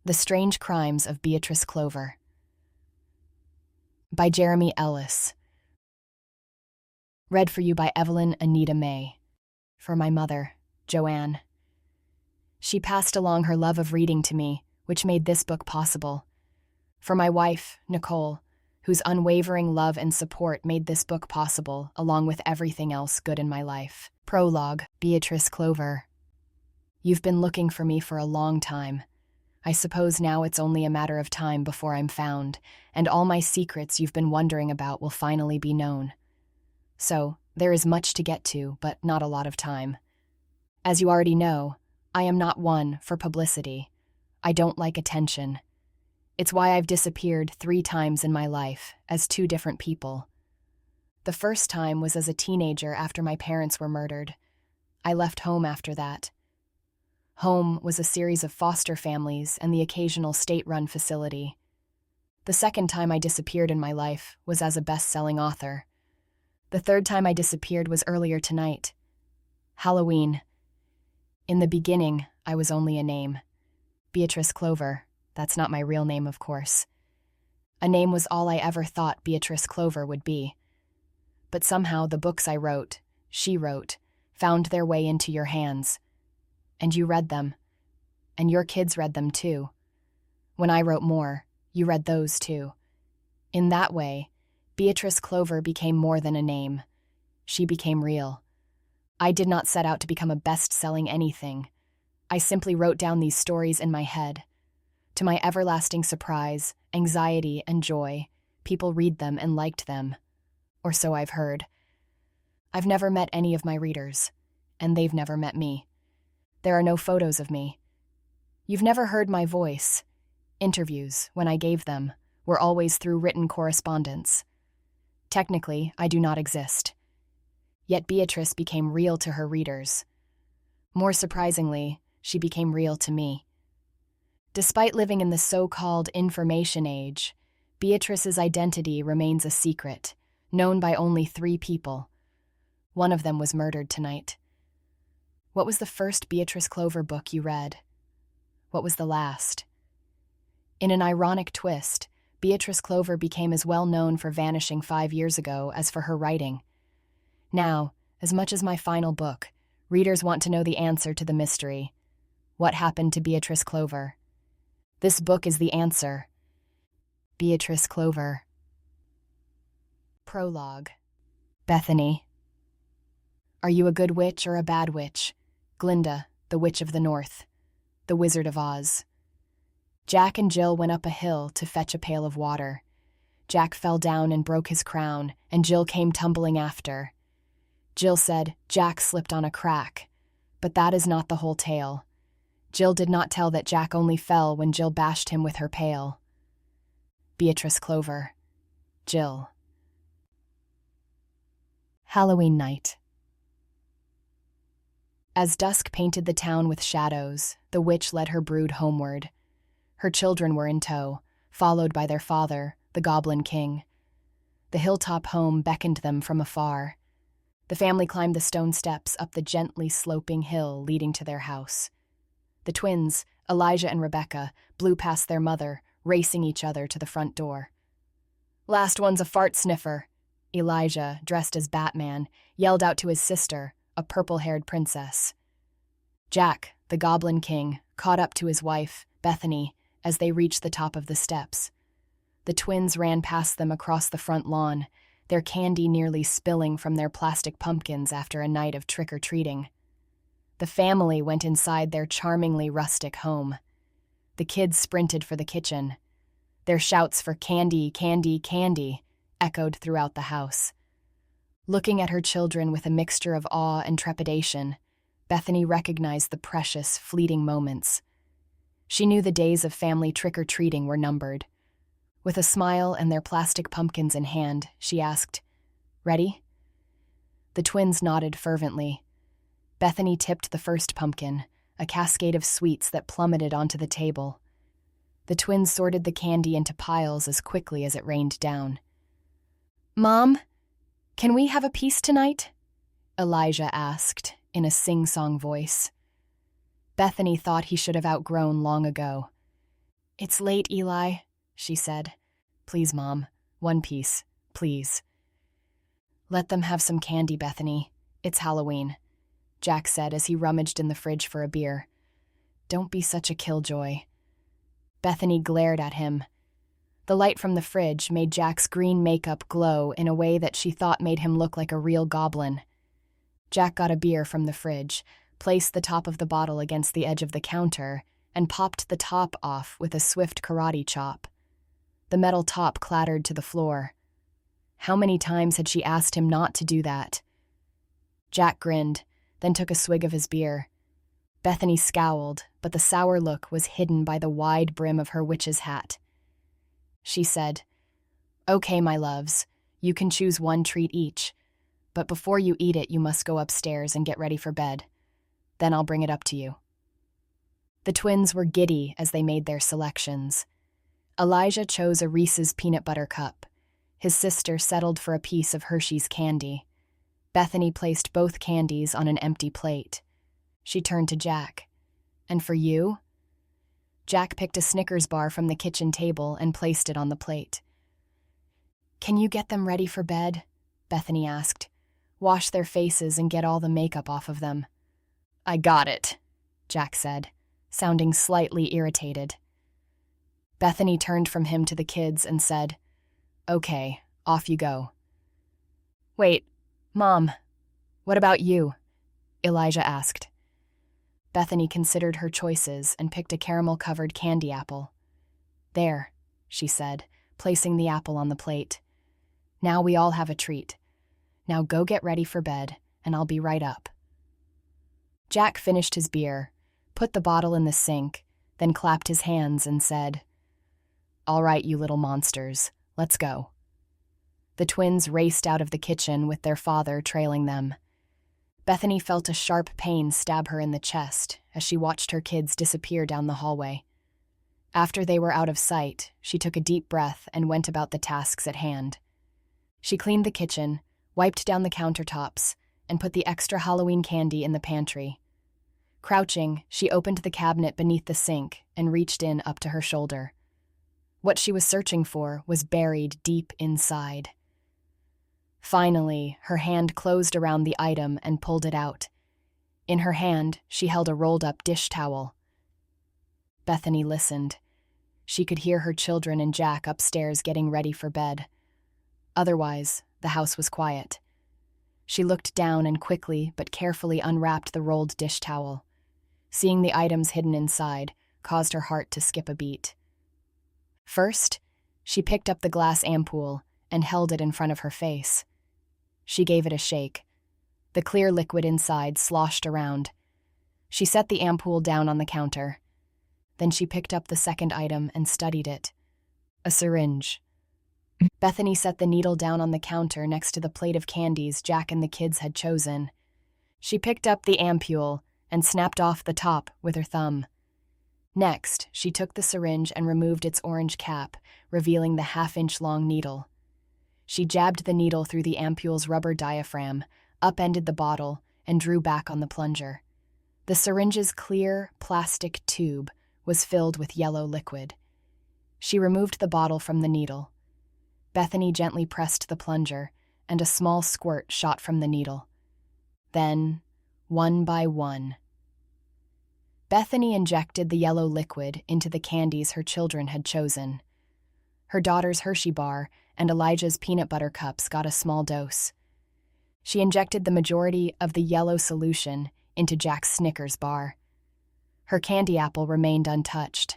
The Strange Crimes of Beatrice Clover by Jeremy Ellis. Read for you by Evelyn Anita May. For my mother, Joanne. She passed along her love of reading to me, which made this book possible. For my wife, Nicole, whose unwavering love and support made this book possible, along with everything else good in my life. Prologue, Beatrice Clover. You've been looking for me for a long time. I suppose now it's only a matter of time before I'm found, and all my secrets you've been wondering about will finally be known. So, there is much to get to, but not a lot of time. As you already know, I am not one for publicity. I don't like attention. It's why I've disappeared 3 times in my life, as 2 different people. The first time was as a teenager after my parents were murdered. I left home after that. Home was a series of foster families and the occasional state-run facility. The second time I disappeared in my life was as a best-selling author. The third time I disappeared was earlier tonight. Halloween. In the beginning, I was only a name. Beatrice Clover. That's not my real name, of course. A name was all I ever thought Beatrice Clover would be. But somehow the books I wrote, she wrote, found their way into your hands. And you read them. And your kids read them too. When I wrote more, you read those too. In that way, Beatrice Clover became more than a name. She became real. I did not set out to become a best-selling anything. I simply wrote down these stories in my head. To my everlasting surprise, anxiety, and joy, people read them and liked them. Or so I've heard. I've never met any of my readers, and they've never met me. There are no photos of me. You've never heard my voice. Interviews, when I gave them, were always through written correspondence. Technically, I do not exist. Yet Beatrice became real to her readers. More surprisingly, she became real to me. Despite living in the so-called information age, Beatrice's identity remains a secret, known by only 3 people. One of them was murdered tonight. What was the first Beatrice Clover book you read? What was the last? In an ironic twist, Beatrice Clover became as well known for vanishing 5 years ago as for her writing. Now, as much as my final book, readers want to know the answer to the mystery. What happened to Beatrice Clover? This book is the answer. Beatrice Clover. Prologue. Bethany. Are you a good witch or a bad witch? Glinda, the Witch of the North. The Wizard of Oz. Jack and Jill went up a hill to fetch a pail of water. Jack fell down and broke his crown, and Jill came tumbling after. Jill said Jack slipped on a crack, but that is not the whole tale. Jill did not tell that Jack only fell when Jill bashed him with her pail. Beatrice Clover. Jill. Halloween night. As dusk painted the town with shadows, the witch led her brood homeward. Her children were in tow, followed by their father, the Goblin King. The hilltop home beckoned them from afar. The family climbed the stone steps up the gently sloping hill leading to their house. The twins, Elijah and Rebecca, blew past their mother, racing each other to the front door. "Last one's a fart sniffer," Elijah, dressed as Batman, yelled out to his sister, a purple-haired princess. Jack, the Goblin King, caught up to his wife, Bethany, as they reached the top of the steps. The twins ran past them across the front lawn, their candy nearly spilling from their plastic pumpkins after a night of trick-or-treating. The family went inside their charmingly rustic home. The kids sprinted for the kitchen. Their shouts for candy, candy, candy echoed throughout the house. Looking at her children with a mixture of awe and trepidation, Bethany recognized the precious, fleeting moments. She knew the days of family trick-or-treating were numbered. With a smile and their plastic pumpkins in hand, she asked, "Ready?" The twins nodded fervently. Bethany tipped the first pumpkin, a cascade of sweets that plummeted onto the table. The twins sorted the candy into piles as quickly as it rained down. "Mom, can we have a piece tonight?" Elijah asked, in a sing-song voice. Bethany thought he should have outgrown long ago. "It's late, Eli," she said. "Please, Mom, one piece, please." "Let them have some candy, Bethany. It's Halloween," Jack said as he rummaged in the fridge for a beer. "Don't be such a killjoy." Bethany glared at him. The light from the fridge made Jack's green makeup glow in a way that she thought made him look like a real goblin. Jack got a beer from the fridge, placed the top of the bottle against the edge of the counter, and popped the top off with a swift karate chop. The metal top clattered to the floor. How many times had she asked him not to do that? Jack grinned, then took a swig of his beer. Bethany scowled, but the sour look was hidden by the wide brim of her witch's hat. She said, "Okay, my loves, you can choose one treat each, but before you eat it, you must go upstairs and get ready for bed. Then I'll bring it up to you." The twins were giddy as they made their selections. Elijah chose a Reese's peanut butter cup. His sister settled for a piece of Hershey's candy. Bethany placed both candies on an empty plate. She turned to Jack. "And for you?" Jack picked a Snickers bar from the kitchen table and placed it on the plate. "Can you get them ready for bed?" Bethany asked. "Wash their faces and get all the makeup off of them." "I got it," Jack said, sounding slightly irritated. Bethany turned from him to the kids and said, "Okay, off you go." "Wait, Mom, what about you?" Elijah asked. Bethany considered her choices and picked a caramel-covered candy apple. "There," she said, placing the apple on the plate. "Now we all have a treat. Now go get ready for bed, and I'll be right up." Jack finished his beer, put the bottle in the sink, then clapped his hands and said, "All right, you little monsters, let's go." The twins raced out of the kitchen with their father trailing them. Bethany felt a sharp pain stab her in the chest as she watched her kids disappear down the hallway. After they were out of sight, she took a deep breath and went about the tasks at hand. She cleaned the kitchen, wiped down the countertops, and put the extra Halloween candy in the pantry. Crouching, she opened the cabinet beneath the sink and reached in up to her shoulder. What she was searching for was buried deep inside. Finally, her hand closed around the item and pulled it out. In her hand, she held a rolled-up dish towel. Bethany listened. She could hear her children and Jack upstairs getting ready for bed. Otherwise, the house was quiet. She looked down and quickly but carefully unwrapped the rolled dish towel. Seeing the items hidden inside caused her heart to skip a beat. First, she picked up the glass ampoule and held it in front of her face. She gave it a shake. The clear liquid inside sloshed around. She set the ampoule down on the counter. Then she picked up the second item and studied it. A syringe. Bethany set the needle down on the counter next to the plate of candies Jack and the kids had chosen. She picked up the ampoule and snapped off the top with her thumb. Next, she took the syringe and removed its orange cap, revealing the half-inch-long needle. She jabbed the needle through the ampoule's rubber diaphragm, upended the bottle, and drew back on the plunger. The syringe's clear, plastic tube was filled with yellow liquid. She removed the bottle from the needle. Bethany gently pressed the plunger, and a small squirt shot from the needle. Then, one by one, Bethany injected the yellow liquid into the candies her children had chosen. Her daughter's Hershey bar and Elijah's peanut butter cups got a small dose. She injected the majority of the yellow solution into Jack's Snickers bar. Her candy apple remained untouched.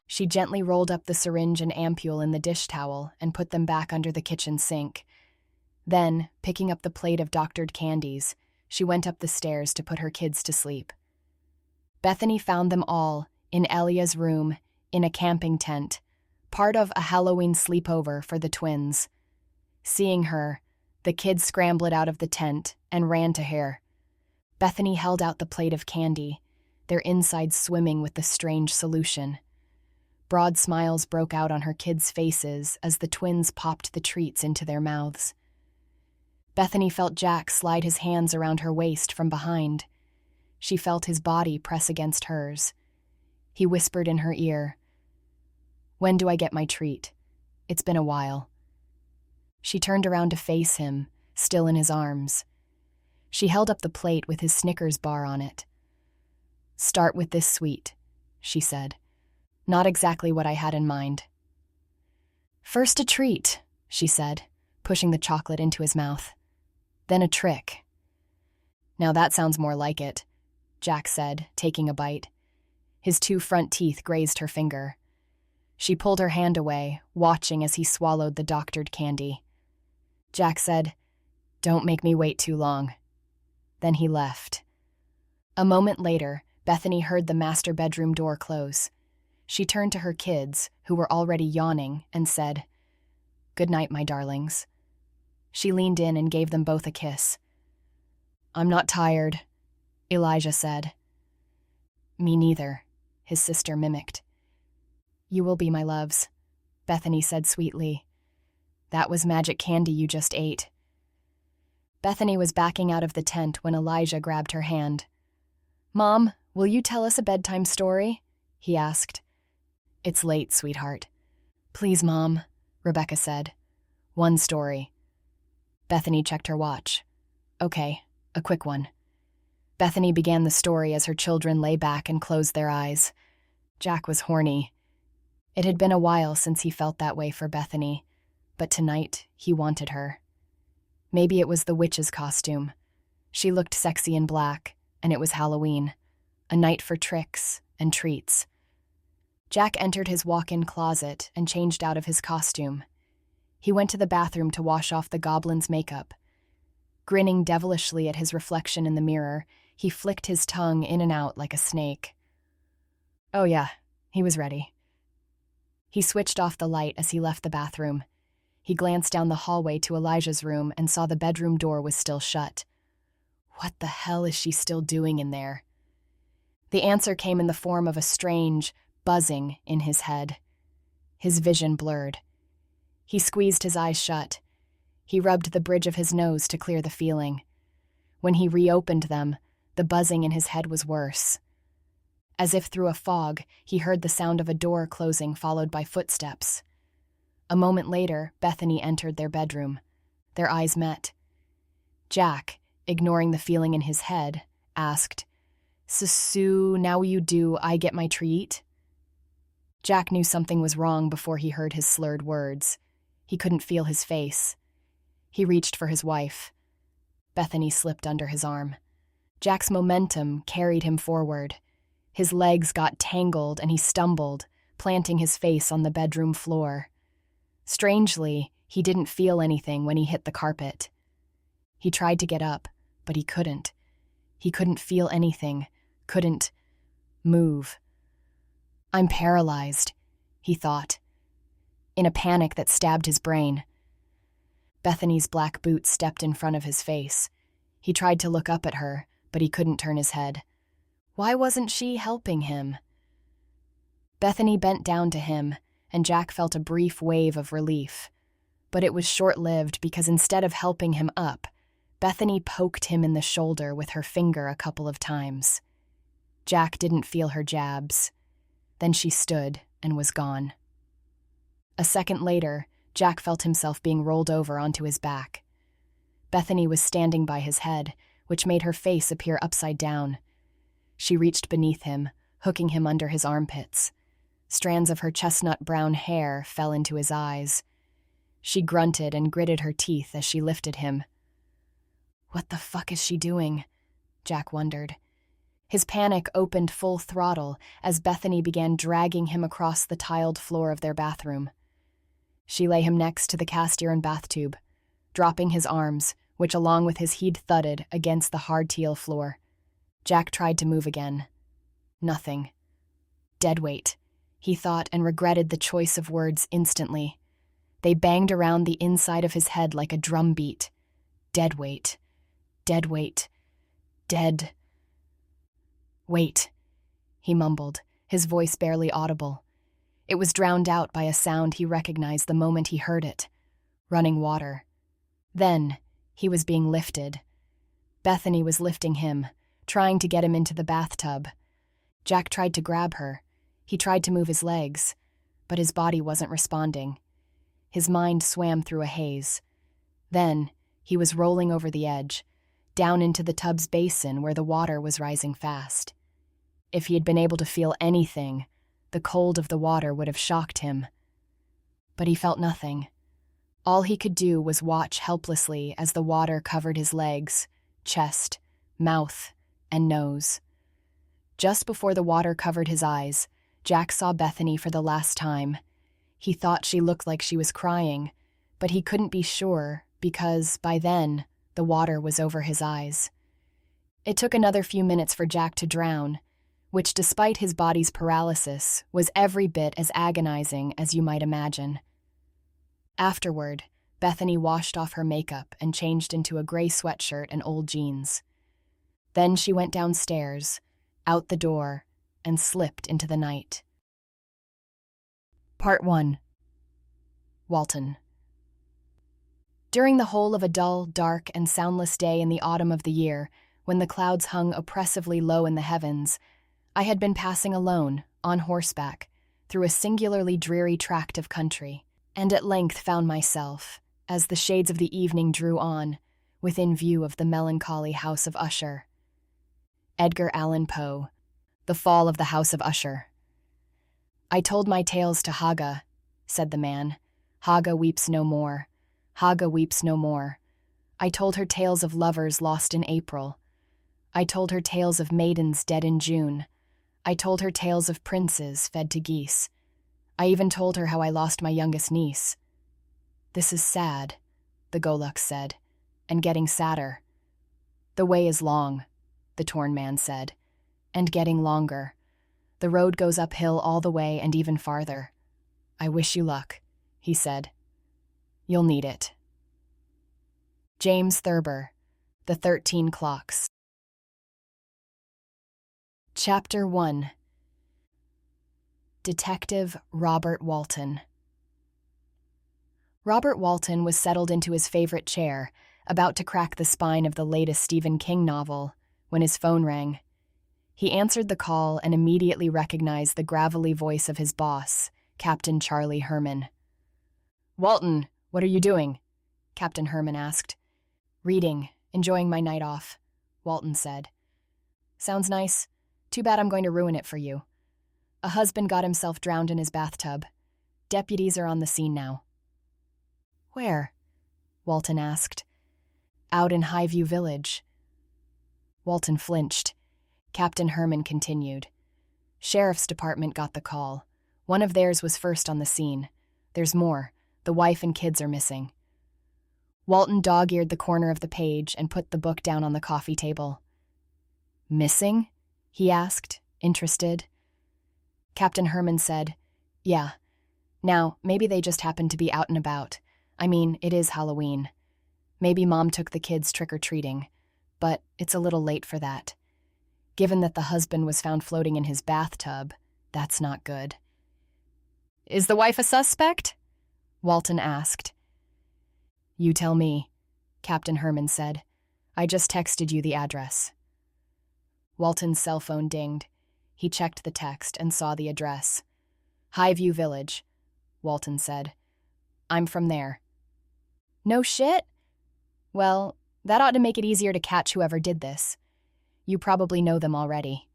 She gently rolled up the syringe and ampoule in the dish towel and put them back under the kitchen sink. Then, picking up the plate of doctored candies, she went up the stairs to put her kids to sleep. Bethany found them all in Elia's room in a camping tent, part of a Halloween sleepover for the twins. Seeing her, the kids scrambled out of the tent and ran to her. Bethany held out the plate of candy, their insides swimming with the strange solution. Broad smiles broke out on her kids' faces as the twins popped the treats into their mouths. Bethany felt Jack slide his hands around her waist from behind. She felt his body press against hers. He whispered in her ear, When do I get my treat? It's been a while." She turned around to face him, still in his arms. She held up the plate with his Snickers bar on it. "Start with this sweet," she said. "Not exactly what I had in mind." "First a treat," she said, pushing the chocolate into his mouth. "Then a trick." "Now that sounds more like it," Jack said, taking a bite. His 2 front teeth grazed her finger. She pulled her hand away, watching as he swallowed the doctored candy. Jack said, "Don't make me wait too long." Then he left. A moment later, Bethany heard the master bedroom door close. She turned to her kids, who were already yawning, and said, "Good night, my darlings." She leaned in and gave them both a kiss. "I'm not tired," Elijah said. "Me neither," his sister mimicked. "You will be, my loves," Bethany said sweetly. "That was magic candy you just ate." Bethany was backing out of the tent when Elijah grabbed her hand. "Mom, will you tell us a bedtime story?" he asked. "It's late, sweetheart." "Please, Mom," Rebecca said. "One story." Bethany checked her watch. "Okay, a quick one." Bethany began the story as her children lay back and closed their eyes. Jack was horny. It had been a while since he felt that way for Bethany, but tonight he wanted her. Maybe it was the witch's costume. She looked sexy in black, and it was Halloween, a night for tricks and treats. Jack entered his walk-in closet and changed out of his costume. He went to the bathroom to wash off the goblin's makeup. Grinning devilishly at his reflection in the mirror, he flicked his tongue in and out like a snake. Oh yeah, he was ready. He switched off the light as he left the bathroom. He glanced down the hallway to Elijah's room and saw the bedroom door was still shut. What the hell is she still doing in there? The answer came in the form of a strange buzzing in his head. His vision blurred. He squeezed his eyes shut. He rubbed the bridge of his nose to clear the feeling. When he reopened them, the buzzing in his head was worse. As if through a fog, he heard the sound of a door closing followed by footsteps. A moment later, Bethany entered their bedroom. Their eyes met. Jack, ignoring the feeling in his head, asked, "So now you do I get my treat?" Jack knew something was wrong before he heard his slurred words. He couldn't feel his face. He reached for his wife. Bethany slipped under his arm. Jack's momentum carried him forward. His legs got tangled and he stumbled, planting his face on the bedroom floor. Strangely, he didn't feel anything when he hit the carpet. He tried to get up, but he couldn't. He couldn't feel anything, couldn't move. "I'm paralyzed," he thought, in a panic that stabbed his brain. Bethany's black boots stepped in front of his face. He tried to look up at her, but he couldn't turn his head. Why wasn't she helping him? Bethany bent down to him, and Jack felt a brief wave of relief. But it was short-lived because instead of helping him up, Bethany poked him in the shoulder with her finger a couple of times. Jack didn't feel her jabs. Then she stood and was gone. A second later, Jack felt himself being rolled over onto his back. Bethany was standing by his head, which made her face appear upside down. She reached beneath him, hooking him under his armpits. Strands of her chestnut-brown hair fell into his eyes. She grunted and gritted her teeth as she lifted him. What the fuck is she doing? Jack wondered. His panic opened full throttle as Bethany began dragging him across the tiled floor of their bathroom. She lay him next to the cast-iron bathtub, dropping his arms, which along with his head thudded against the hard teal floor. Jack tried to move again. Nothing. Dead weight, he thought, and regretted the choice of words instantly. They banged around the inside of his head like a drum beat. Dead weight. Dead weight. Dead. Wait, he mumbled, his voice barely audible. It was drowned out by a sound he recognized the moment he heard it. Running water. Then, he was being lifted. Bethany was lifting him, trying to get him into the bathtub. Jack tried to grab her. He tried to move his legs. but his body wasn't responding. His mind swam through a haze. Then, he was rolling over the edge, down into the tub's basin where the water was rising fast. If he had been able to feel anything, the cold of the water would have shocked him. But he felt nothing. All he could do was watch helplessly as the water covered his legs, chest, mouth, and nose. Just before the water covered his eyes, Jack saw Bethany for the last time. He thought she looked like she was crying, but he couldn't be sure because, by then, the water was over his eyes. It took another few minutes for Jack to drown, which, despite his body's paralysis, was every bit as agonizing as you might imagine. Afterward, Bethany washed off her makeup and changed into a gray sweatshirt and old jeans. Then she went downstairs, out the door, and slipped into the night. Part 1. Walton. During the whole of a dull, dark, and soundless day in the autumn of the year, when the clouds hung oppressively low in the heavens, I had been passing alone, on horseback, through a singularly dreary tract of country, and at length found myself, as the shades of the evening drew on, within view of the melancholy house of Usher. Edgar Allan Poe, The Fall of the House of Usher. I told my tales to Haga, said the man. Haga weeps no more. Haga weeps no more. I told her tales of lovers lost in April. I told her tales of maidens dead in June. I told her tales of princes fed to geese. I even told her how I lost my youngest niece. This is sad, the Golux said, and getting sadder. The way is long, the torn man said, and getting longer. The road goes uphill all the way and even farther. I wish you luck, he said. You'll need it. James Thurber, The 13 Clocks. Chapter 1. Detective Robert Walton. Robert Walton was settled into his favorite chair, about to crack the spine of the latest Stephen King novel, when his phone rang. He answered the call and immediately recognized the gravelly voice of his boss, Captain Charlie Herman. "Walton, what are you doing?" Captain Herman asked. "Reading, enjoying my night off," Walton said. "Sounds nice. Too bad I'm going to ruin it for you. A husband got himself drowned in his bathtub. Deputies are on the scene now." "Where?" Walton asked. "Out in Highview Village." Walton flinched. Captain Herman continued. "Sheriff's department got the call. One of theirs was first on the scene. There's more. The wife and kids are missing." Walton dog-eared the corner of the page and put the book down on the coffee table. "Missing?" he asked, interested. Captain Herman said, "Yeah. Now, maybe they just happened to be out and about. I mean, it is Halloween. Maybe Mom took the kids trick-or-treating, but it's a little late for that. Given that the husband was found floating in his bathtub, that's not good." "Is the wife a suspect?" Walton asked. "You tell me," Captain Herman said. "I just texted you the address." Walton's cell phone dinged. He checked the text and saw the address. "Highview Village," Walton said. "I'm from there." "No shit? Well, that ought to make it easier to catch whoever did this. You probably know them already."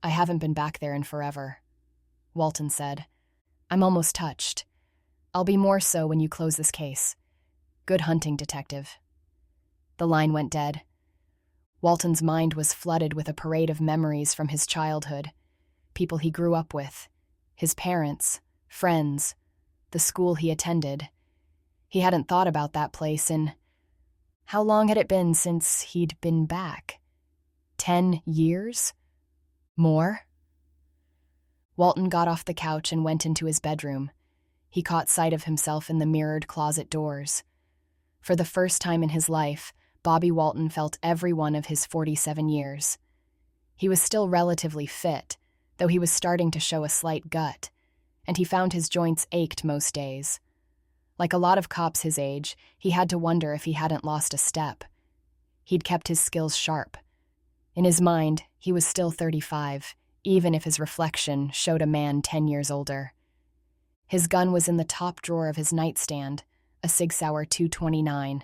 "I haven't been back there in forever," Walton said. "I'm almost touched. I'll be more so when you close this case. Good hunting, detective." The line went dead. Walton's mind was flooded with a parade of memories from his childhood. People he grew up with, his parents, friends, the school he attended. He hadn't thought about that place in... How long had it been since he'd been back? 10 years? More? Walton got off the couch and went into his bedroom. He caught sight of himself in the mirrored closet doors. For the first time in his life, Bobby Walton felt every one of his 47 years. He was still relatively fit, though he was starting to show a slight gut, and he found his joints ached most days. Like a lot of cops his age, he had to wonder if he hadn't lost a step. He'd kept his skills sharp. In his mind, he was still 35, even if his reflection showed a man 10 years older. His gun was in the top drawer of his nightstand, a Sig Sauer 229.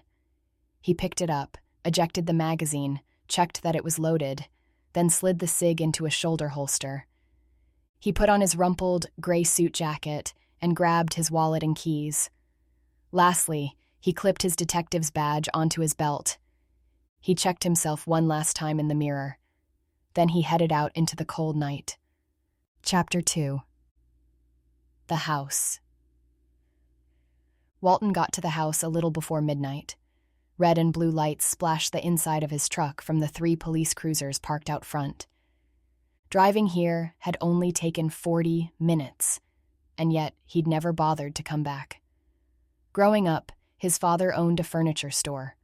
He picked it up, ejected the magazine, checked that it was loaded, then slid the Sig into a shoulder holster. He put on his rumpled, gray suit jacket and grabbed his wallet and keys. Lastly, he clipped his detective's badge onto his belt. He checked himself one last time in the mirror. Then he headed out into the cold night. Chapter 2. The House. Walton got to the house a little before midnight. Red and blue lights splashed the inside of his truck from the 3 police cruisers parked out front. Driving here had only taken 40 minutes, and yet he'd never bothered to come back. Growing up, his father owned a furniture store.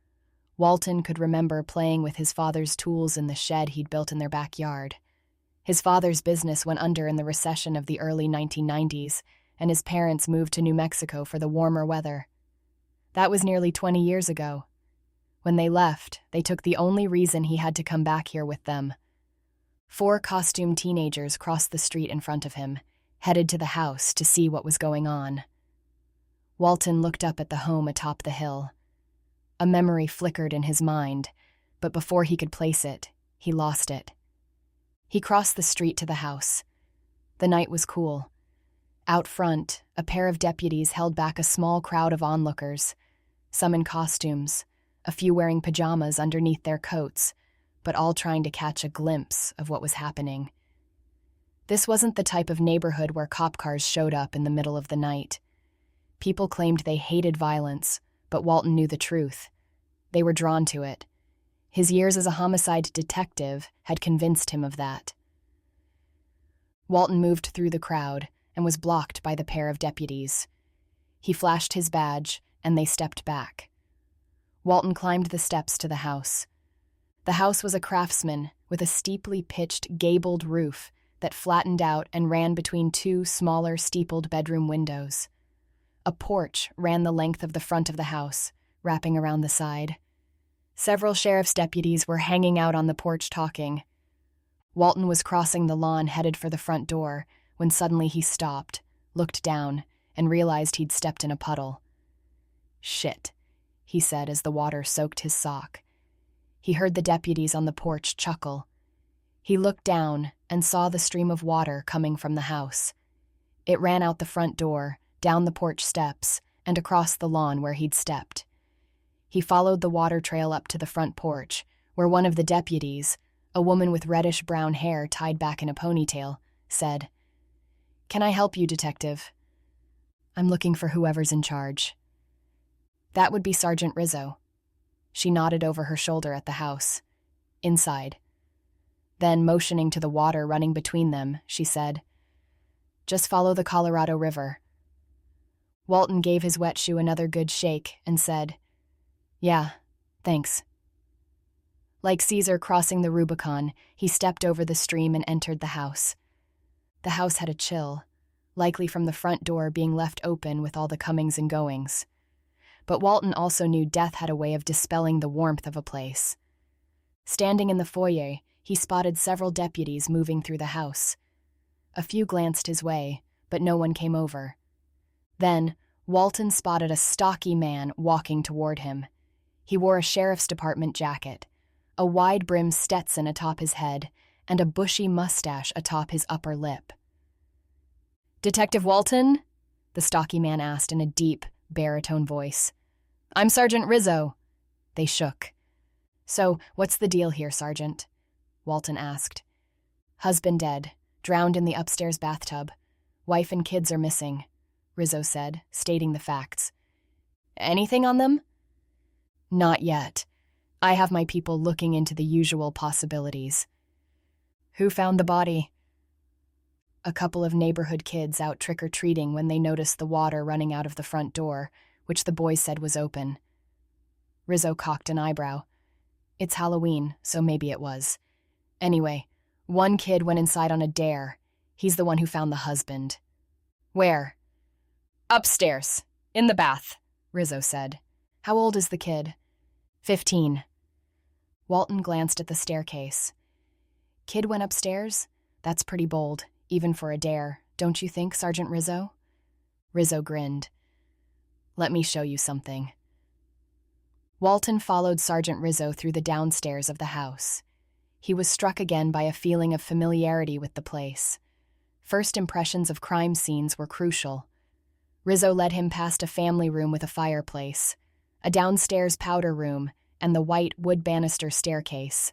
Walton could remember playing with his father's tools in the shed he'd built in their backyard. His father's business went under in the recession of the early 1990s, and his parents moved to New Mexico for the warmer weather. That was nearly 20 years ago. When they left, they took the only reason he had to come back here with them. 4 costumed teenagers crossed the street in front of him, headed to the house to see what was going on. Walton looked up at the home atop the hill. A memory flickered in his mind, but before he could place it, he lost it. He crossed the street to the house. The night was cool. Out front, a pair of deputies held back a small crowd of onlookers, some in costumes, a few wearing pajamas underneath their coats, but all trying to catch a glimpse of what was happening. This wasn't the type of neighborhood where cop cars showed up in the middle of the night. People claimed they hated violence, but Walton knew the truth. They were drawn to it. His years as a homicide detective had convinced him of that. Walton moved through the crowd and was blocked by the pair of deputies. He flashed his badge, and they stepped back. Walton climbed the steps to the house. The house was a craftsman with a steeply pitched, gabled roof that flattened out and ran between 2 smaller, steepled bedroom windows. A porch ran the length of the front of the house, wrapping around the side. Several sheriff's deputies were hanging out on the porch talking. Walton was crossing the lawn headed for the front door when suddenly he stopped, looked down, and realized he'd stepped in a puddle. "Shit," he said as the water soaked his sock. He heard the deputies on the porch chuckle. He looked down and saw the stream of water coming from the house. It ran out the front door, down the porch steps, and across the lawn where he'd stepped. He followed the water trail up to the front porch, where one of the deputies, a woman with reddish-brown hair tied back in a ponytail, said, "Can I help you, Detective?" "I'm looking for whoever's in charge." "That would be Sergeant Rizzo." She nodded over her shoulder at the house. "Inside." Then, motioning to the water running between them, she said, "Just follow the Colorado River." Walton gave his wet shoe another good shake and said, "Yeah, thanks." Like Caesar crossing the Rubicon, he stepped over the stream and entered the house. The house had a chill, likely from the front door being left open with all the comings and goings. But Walton also knew death had a way of dispelling the warmth of a place. Standing in the foyer, he spotted several deputies moving through the house. A few glanced his way, but no one came over. Then, Walton spotted a stocky man walking toward him. He wore a sheriff's department jacket, a wide-brimmed Stetson atop his head, and a bushy mustache atop his upper lip. "Detective Walton?" the stocky man asked in a deep, baritone voice. "I'm Sergeant Rizzo." They shook. "So, what's the deal here, Sergeant?" Walton asked. "Husband dead, drowned in the upstairs bathtub. Wife and kids are missing," Rizzo said, stating the facts. "Anything on them?" "Not yet. I have my people looking into the usual possibilities." "Who found the body?" "A couple of neighborhood kids out trick-or-treating when they noticed the water running out of the front door, which the boys said was open." Rizzo cocked an eyebrow. "It's Halloween, so maybe it was. Anyway, one kid went inside on a dare. He's the one who found the husband." "Where?" "Upstairs, in the bath," Rizzo said. "How old is the kid?" 15. Walton glanced at the staircase. "Kid went upstairs? That's pretty bold, even for a dare, don't you think, Sergeant Rizzo?" Rizzo grinned. Let me show you something. Walton followed Sergeant Rizzo through the downstairs of the house. He was struck again by a feeling of familiarity with the place. First impressions of crime scenes were crucial. Rizzo led him past a family room with a fireplace, a downstairs powder room, and the white wood banister staircase.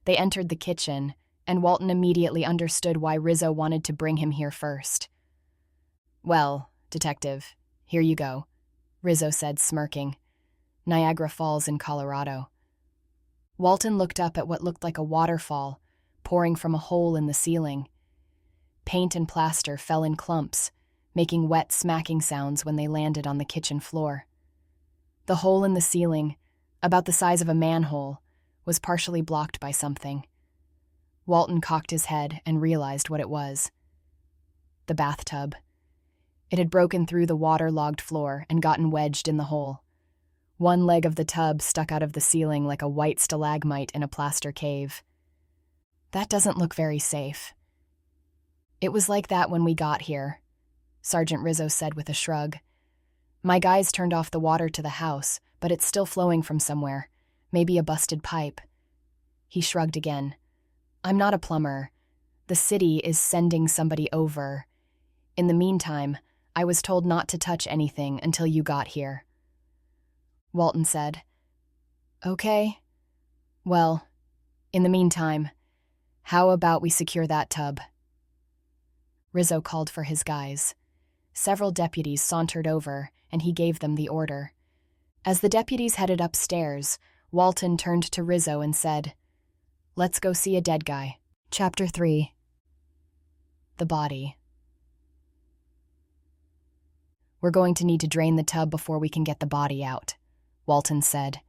They entered the kitchen, and Walton immediately understood why Rizzo wanted to bring him here first. Well, Detective, here you go, Rizzo said, smirking. Niagara Falls in Colorado. Walton looked up at what looked like a waterfall, pouring from a hole in the ceiling. Paint and plaster fell in clumps, making wet smacking sounds when they landed on the kitchen floor. The hole in the ceiling, about the size of a manhole, was partially blocked by something. Walton cocked his head and realized what it was. The bathtub. It had broken through the waterlogged floor and gotten wedged in the hole. One leg of the tub stuck out of the ceiling like a white stalagmite in a plaster cave. That doesn't look very safe. It was like that when we got here, Sergeant Rizzo said with a shrug. My guys turned off the water to the house, but it's still flowing from somewhere, maybe a busted pipe. He shrugged again. I'm not a plumber. The city is sending somebody over. In the meantime, I was told not to touch anything until you got here. Walton said, Okay. Well, in the meantime, how about we secure that tub? Rizzo called for his guys. Several deputies sauntered over, and he gave them the order. As the deputies headed upstairs, Walton turned to Rizzo and said, Let's go see a dead guy. Chapter 3. The body. We're going to need to drain the tub before we can get the body out, Walton said.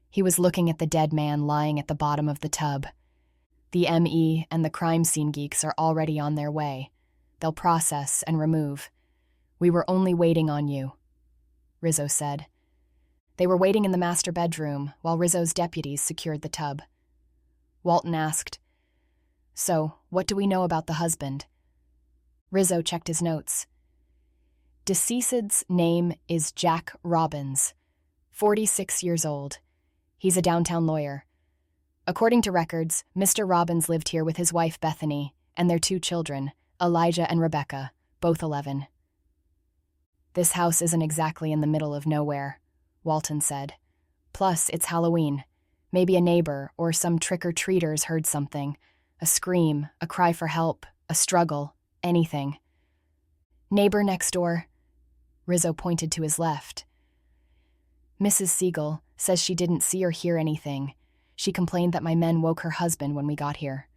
He was looking at the dead man lying at the bottom of the tub. The ME and the crime scene geeks are already on their way. They'll process and remove. We were only waiting on you, Rizzo said. They were waiting in the master bedroom while Rizzo's deputies secured the tub. Walton asked, So, what do we know about the husband? Rizzo checked his notes. Deceased's name is Jack Robbins, 46 years old. He's a downtown lawyer. According to records, Mr. Robbins lived here with his wife Bethany and their 2 children, Elijah and Rebecca, both 11. This house isn't exactly in the middle of nowhere, Walton said. Plus, it's Halloween. Maybe a neighbor or some trick-or-treaters heard something. A scream, a cry for help, a struggle, anything. Neighbor next door. Rizzo pointed to his left. Mrs. Siegel says she didn't see or hear anything. She complained that my men woke her husband when we got here.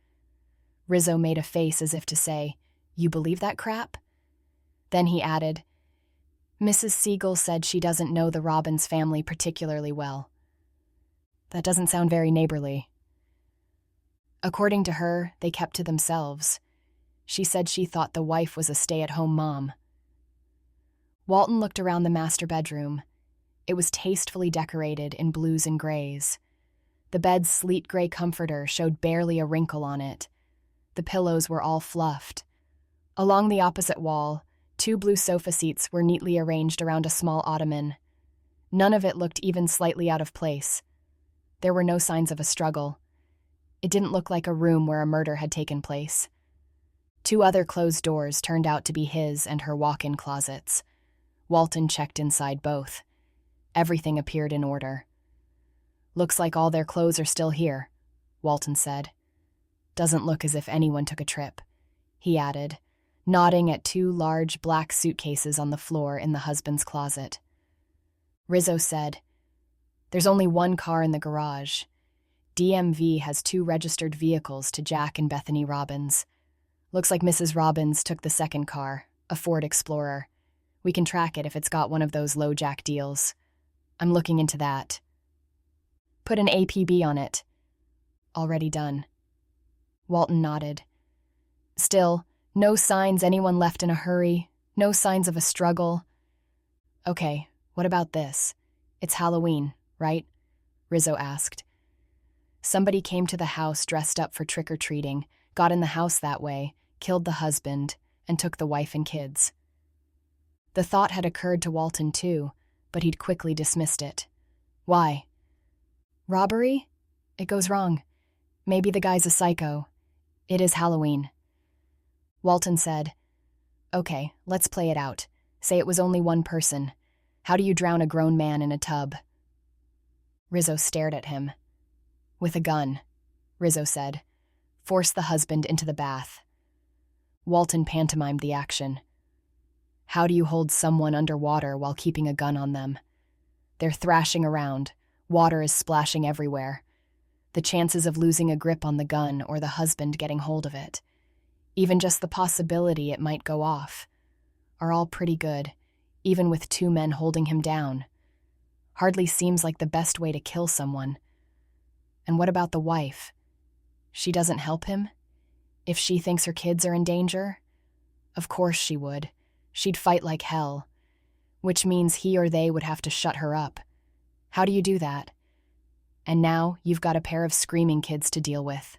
Rizzo made a face as if to say, You believe that crap? Then he added, Mrs. Siegel said she doesn't know the Robbins family particularly well. That doesn't sound very neighborly. According to her, they kept to themselves. She said she thought the wife was a stay-at-home mom. Walton looked around the master bedroom. It was tastefully decorated in blues and grays. The bed's sleet gray comforter showed barely a wrinkle on it. The pillows were all fluffed. Along the opposite wall, 2 blue sofa seats were neatly arranged around a small ottoman. None of it looked even slightly out of place. There were no signs of a struggle. It didn't look like a room where a murder had taken place. 2 other closed doors turned out to be his and her walk-in closets. Walton checked inside both. Everything appeared in order. Looks like all their clothes are still here, Walton said. Doesn't look as if anyone took a trip, he added, nodding at 2 large black suitcases on the floor in the husband's closet. Rizzo said, There's only 1 car in the garage. DMV has 2 registered vehicles to Jack and Bethany Robbins. Looks like Mrs. Robbins took the second car, a Ford Explorer. We can track it if it's got one of those low jack deals. I'm looking into that. Put an APB on it. Already done. Walton nodded. Still, no signs anyone left in a hurry, no signs of a struggle. Okay, what about this? It's Halloween, right? Rizzo asked. Somebody came to the house dressed up for trick-or-treating, got in the house that way, killed the husband, and took the wife and kids. The thought had occurred to Walton too, but he'd quickly dismissed it. Why? Robbery? It goes wrong. Maybe the guy's a psycho. It is Halloween. Walton said, Okay, let's play it out. Say it was only one person. How do you drown a grown man in a tub? Rizzo stared at him. With a gun, Rizzo said. Force the husband into the bath. Walton pantomimed the action. How do you hold someone underwater while keeping a gun on them? They're thrashing around. Water is splashing everywhere. The chances of losing a grip on the gun or the husband getting hold of it, even just the possibility it might go off, are all pretty good, even with two men holding him down. Hardly seems like the best way to kill someone. And what about the wife? She doesn't help him? If she thinks her kids are in danger? Of course she would. She'd fight like hell. Which means he or they would have to shut her up. How do you do that? And now you've got a pair of screaming kids to deal with.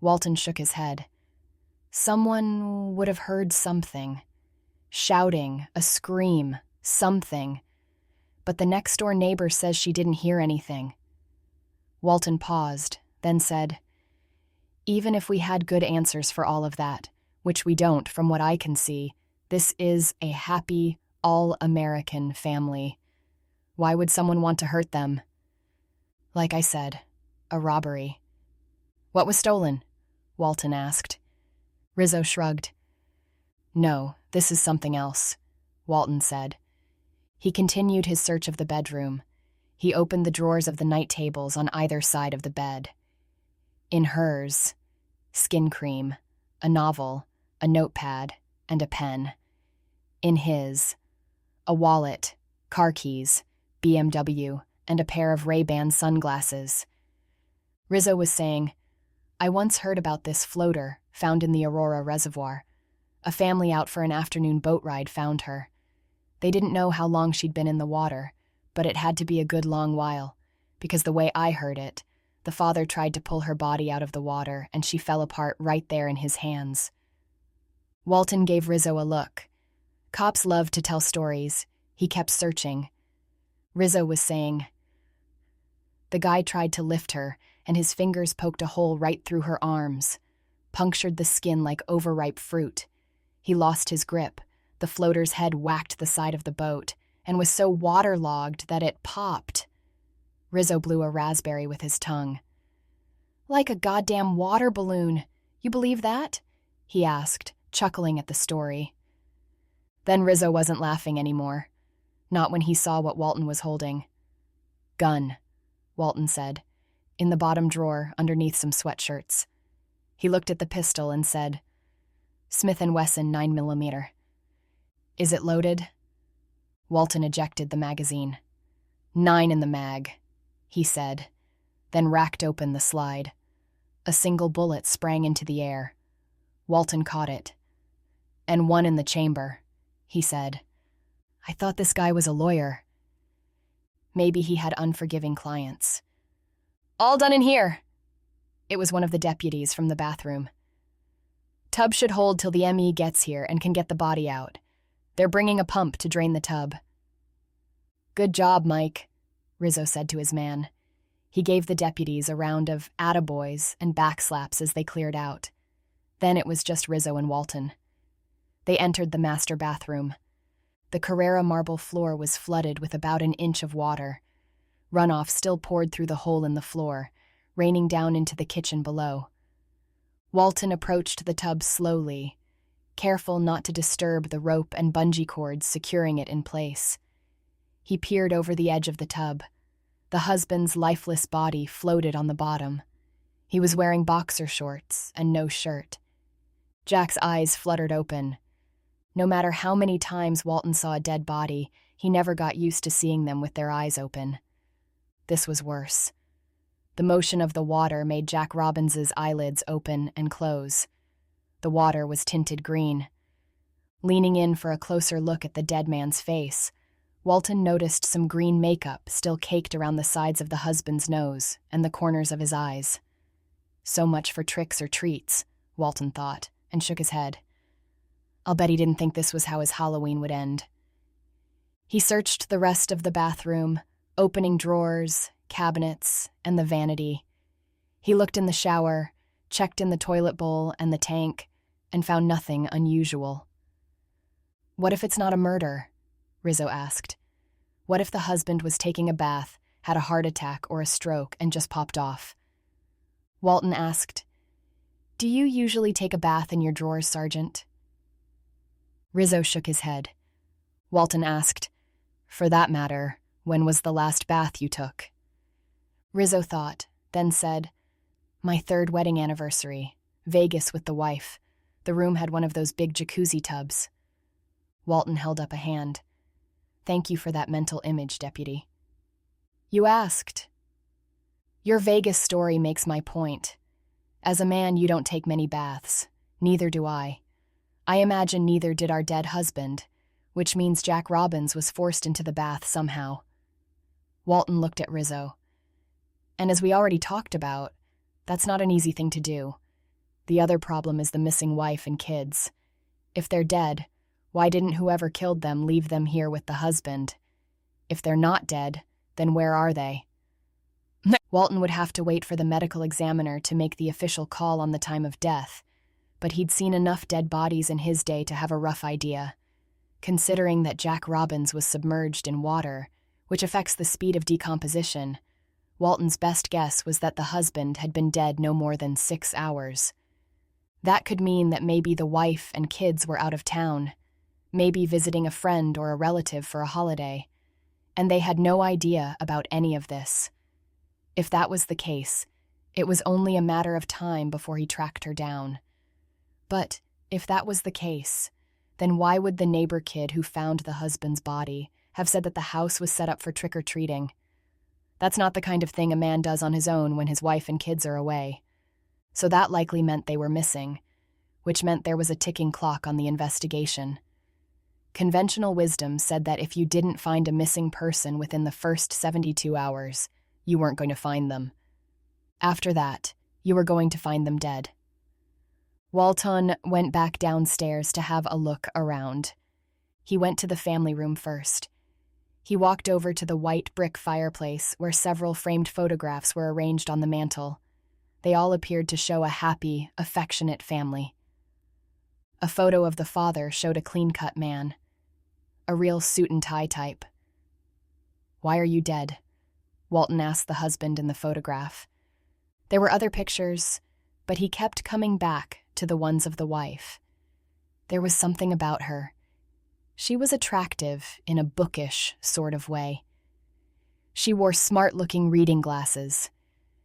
Walton shook his head. Someone would have heard something. Shouting, a scream, something. But the next-door neighbor says she didn't hear anything. Walton paused, then said, Even if we had good answers for all of that, which we don't from what I can see, this is a happy, all-American family. Why would someone want to hurt them? Like I said, a robbery. What was stolen? Walton asked. Rizzo shrugged. No, this is something else, Walton said. He continued his search of the bedroom. He opened the drawers of the night tables on either side of the bed. In hers, skin cream, a novel, a notepad, and a pen. In his, a wallet, car keys, BMW, and a pair of Ray-Ban sunglasses. Rizzo was saying, I once heard about this floater found in the Aurora Reservoir. A family out for an afternoon boat ride found her. They didn't know how long she'd been in the water, but it had to be a good long while, because the way I heard it, the father tried to pull her body out of the water and she fell apart right there in his hands. Walton gave Rizzo a look. Cops love to tell stories. He kept searching. Rizzo was saying, The guy tried to lift her, and his fingers poked a hole right through her arms, punctured the skin like overripe fruit. He lost his grip. The floater's head whacked the side of the boat, and was so waterlogged that it popped. Rizzo blew a raspberry with his tongue. Like a goddamn water balloon. You believe that? He asked, chuckling at the story. Then Rizzo wasn't laughing anymore. Not when he saw what Walton was holding. Gun, Walton said, in the bottom drawer underneath some sweatshirts. He looked at the pistol and said, Smith & Wesson 9mm. Is it loaded? Walton ejected the magazine. 9 in the mag, he said, then racked open the slide. A single bullet sprang into the air. Walton caught it. And 1 in the chamber, he said. I thought this guy was a lawyer. Maybe he had unforgiving clients. All done in here. It was one of the deputies from the bathroom. Tub should hold till the ME gets here and can get the body out. They're bringing a pump to drain the tub. Good job, Mike, Rizzo said to his man. He gave the deputies a round of attaboys and backslaps as they cleared out. Then it was just Rizzo and Walton. They entered the master bathroom. The Carrara marble floor was flooded with about an inch of water. Runoff still poured through the hole in the floor, raining down into the kitchen below. Walton approached the tub slowly, careful not to disturb the rope and bungee cords securing it in place. He peered over the edge of the tub. The husband's lifeless body floated on the bottom. He was wearing boxer shorts and no shirt. Jack's eyes fluttered open. No matter how many times Walton saw a dead body, he never got used to seeing them with their eyes open. This was worse. The motion of the water made Jack Robbins's eyelids open and close. The water was tinted green. Leaning in for a closer look at the dead man's face, Walton noticed some green makeup still caked around the sides of the husband's nose and the corners of his eyes. So much for tricks or treats, Walton thought, and shook his head. I'll bet he didn't think this was how his Halloween would end. He searched the rest of the bathroom, opening drawers, cabinets, and the vanity. He looked in the shower, checked in the toilet bowl and the tank, and found nothing unusual. What if it's not a murder? Rizzo asked. What if the husband was taking a bath, had a heart attack or a stroke, and just popped off? Walton asked, Do you usually take a bath in your drawers, Sergeant? Rizzo shook his head. Walton asked, For that matter, when was the last bath you took? Rizzo thought, then said, My 3rd wedding anniversary, Vegas with the wife. The room had one of those big jacuzzi tubs. Walton held up a hand. Thank you for that mental image, Deputy. You asked. Your Vegas story makes my point. As a man, you don't take many baths. Neither do I. I imagine neither did our dead husband, which means Jack Robbins was forced into the bath somehow. Walton looked at Rizzo. And as we already talked about, that's not an easy thing to do. The other problem is the missing wife and kids. If they're dead, why didn't whoever killed them leave them here with the husband? If they're not dead, then where are they? Walton would have to wait for the medical examiner to make the official call on the time of death, but he'd seen enough dead bodies in his day to have a rough idea. Considering that Jack Robbins was submerged in water, which affects the speed of decomposition, Walton's best guess was that the husband had been dead no more than 6 hours. That could mean that maybe the wife and kids were out of town, maybe visiting a friend or a relative for a holiday, and they had no idea about any of this. If that was the case, it was only a matter of time before he tracked her down. But if that was the case, then why would the neighbor kid who found the husband's body have said that the house was set up for trick-or-treating? That's not the kind of thing a man does on his own when his wife and kids are away. So that likely meant they were missing, which meant there was a ticking clock on the investigation. Conventional wisdom said that if you didn't find a missing person within the first 72 hours, you weren't going to find them. After that, you were going to find them dead. Walton went back downstairs to have a look around. He went to the family room first. He walked over to the white brick fireplace where several framed photographs were arranged on the mantel. They all appeared to show a happy, affectionate family. A photo of the father showed a clean-cut man. A real suit-and-tie type. Why are you dead? Walton asked the husband in the photograph. There were other pictures, but he kept coming back to the ones of the wife. There was something about her. She was attractive in a bookish sort of way. She wore smart-looking reading glasses.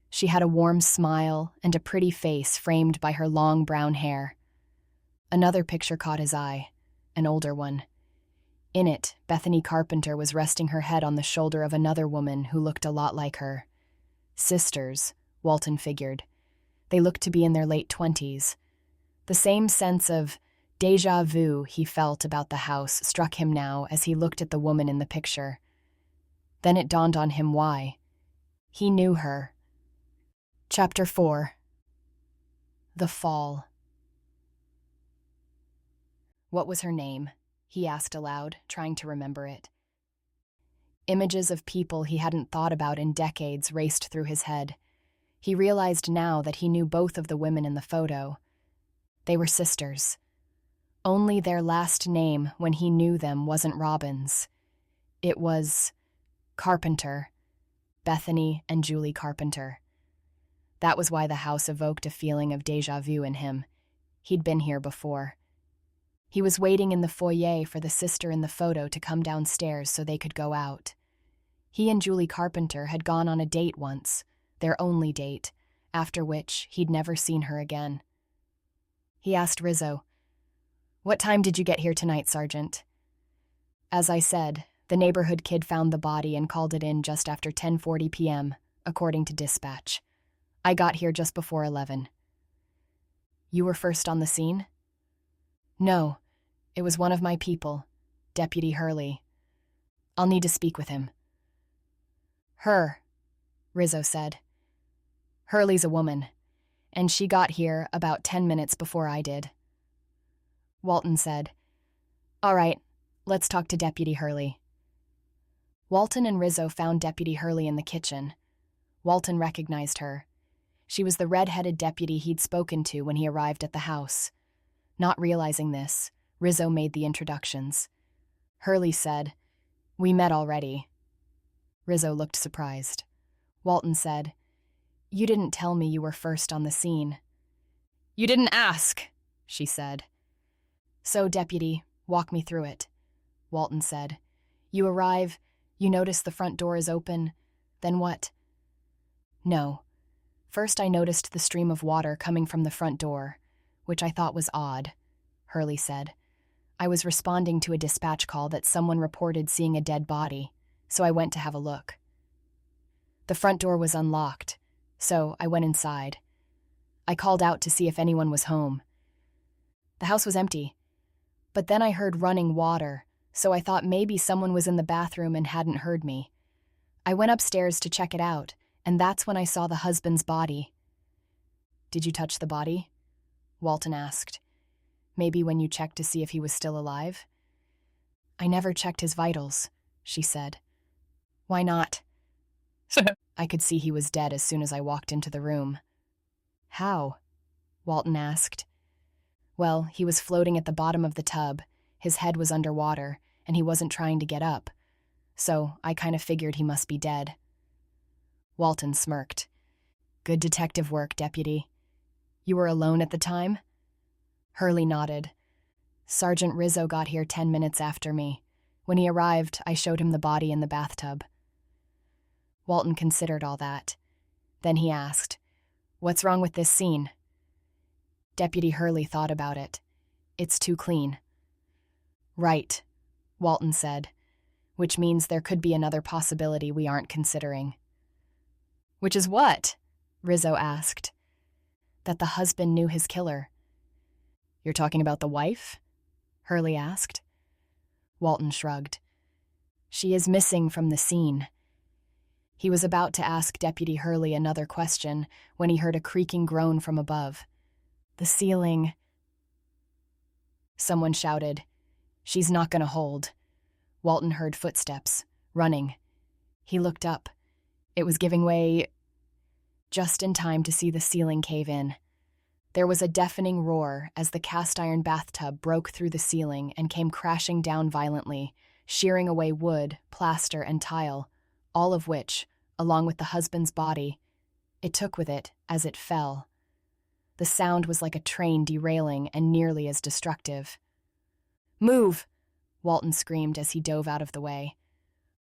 She had a warm smile and a pretty face framed by her long brown hair. Another picture caught his eye, an older one. In it, Bethany Carpenter was resting her head on the shoulder of another woman who looked a lot like her. Sisters, Walton figured. They looked to be in their late 20s. The same sense of déjà vu he felt about the house struck him now as he looked at the woman in the picture. Then it dawned on him why. He knew her. Chapter 4. The Fall. What was her name? He asked aloud, trying to remember it. Images of people he hadn't thought about in decades raced through his head. He realized now that he knew both of the women in the photo. They were sisters. Only their last name when he knew them wasn't Robbins. It was Carpenter. Bethany and Julie Carpenter. That was why the house evoked a feeling of déjà vu in him. He'd been here before. He was waiting in the foyer for the sister in the photo to come downstairs so they could go out. He and Julie Carpenter had gone on a date once, their only date, after which he'd never seen her again. He asked Rizzo, "What time did you get here tonight, Sergeant?" As I said, the neighborhood kid found the body and called it in just after 10:40 p.m., according to dispatch. I got here just before 11. You were first on the scene? No, it was one of my people, Deputy Hurley. I'll need to speak with him. Her, Rizzo said. Hurley's a woman, and she got here about 10 minutes before I did. Walton said. All right, let's talk to Deputy Hurley. Walton and Rizzo found Deputy Hurley in the kitchen. Walton recognized her. She was the red-headed deputy he'd spoken to when he arrived at the house. Not realizing this, Rizzo made the introductions. Hurley said, "We met already." Rizzo looked surprised. Walton said, "You didn't tell me you were first on the scene." "You didn't ask," she said. "So, Deputy, walk me through it," Walton said. "You arrive, you notice the front door is open, then what?" "No. First I noticed the stream of water coming from the front door, which I thought was odd," Hurley said. "I was responding to a dispatch call that someone reported seeing a dead body, so I went to have a look. The front door was unlocked, so I went inside. I called out to see if anyone was home. The house was empty, but then I heard running water, so I thought maybe someone was in the bathroom and hadn't heard me. I went upstairs to check it out, and that's when I saw the husband's body." "Did you touch the body?" Walton asked. "Maybe when you checked to see if he was still alive?" "I never checked his vitals," she said. "Why not?" "I could see he was dead as soon as I walked into the room." "How?" Walton asked. "Well, he was floating at the bottom of the tub, his head was underwater, and he wasn't trying to get up. So I kind of figured he must be dead." Walton smirked. "Good detective work, Deputy. You were alone at the time?" Hurley nodded. "Sergeant Rizzo got here 10 minutes after me. When he arrived, I showed him the body in the bathtub." Walton considered all that. Then he asked, "What's wrong with this scene?" Deputy Hurley thought about it. "It's too clean." "Right," Walton said, "which means there could be another possibility we aren't considering." "Which is what?" Rizzo asked. "That the husband knew his killer." "You're talking about the wife?" Hurley asked. Walton shrugged. "She is missing from the scene." He was about to ask Deputy Hurley another question when he heard a creaking groan from above. "The ceiling," someone shouted. "She's not gonna hold." Walton heard footsteps, running. He looked up. It was giving way just in time to see the ceiling cave in. There was a deafening roar as the cast-iron bathtub broke through the ceiling and came crashing down violently, shearing away wood, plaster, and tile, all of which, along with the husband's body, it took with it as it fell. The sound was like a train derailing and nearly as destructive. "Move!" Walton screamed as he dove out of the way.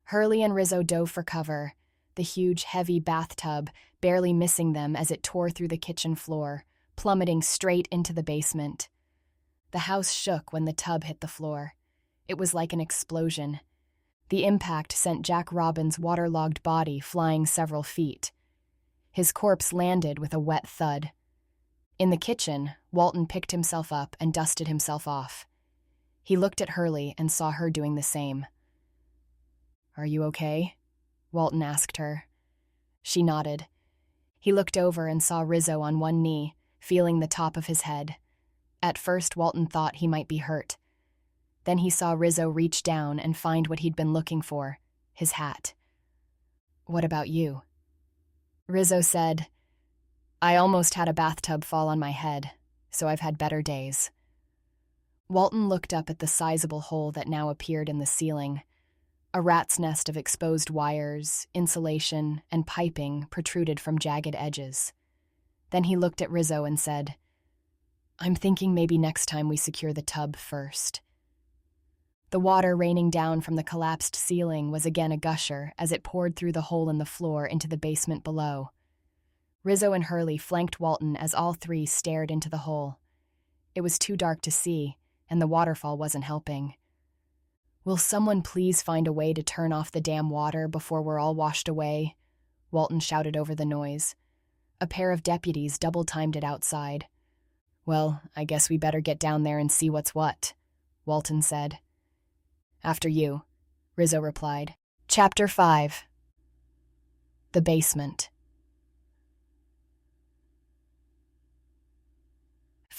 Hurley and Rizzo dove for cover, the huge, heavy bathtub barely missing them as it tore through the kitchen floor, plummeting straight into the basement. The house shook when the tub hit the floor. It was like an explosion. The impact sent Jack Robin's waterlogged body flying several feet. His corpse landed with a wet thud. In the kitchen, Walton picked himself up and dusted himself off. He looked at Hurley and saw her doing the same. "Are you okay?" Walton asked her. She nodded. He looked over and saw Rizzo on one knee, feeling the top of his head. At first, Walton thought he might be hurt. Then he saw Rizzo reach down and find what he'd been looking for, his hat. "What about you?" Rizzo said, "I almost had a bathtub fall on my head, so I've had better days." Walton looked up at the sizable hole that now appeared in the ceiling. A rat's nest of exposed wires, insulation, and piping protruded from jagged edges. Then he looked at Rizzo and said, "I'm thinking maybe next time we secure the tub first." The water raining down from the collapsed ceiling was again a gusher as it poured through the hole in the floor into the basement below. Rizzo and Hurley flanked Walton as all three stared into the hole. It was too dark to see, and the waterfall wasn't helping. "Will someone please find a way to turn off the damn water before we're all washed away?" Walton shouted over the noise. A pair of deputies double-timed it outside. "Well, I guess we better get down there and see what's what," Walton said. "After you," Rizzo replied. Chapter 5. The Basement.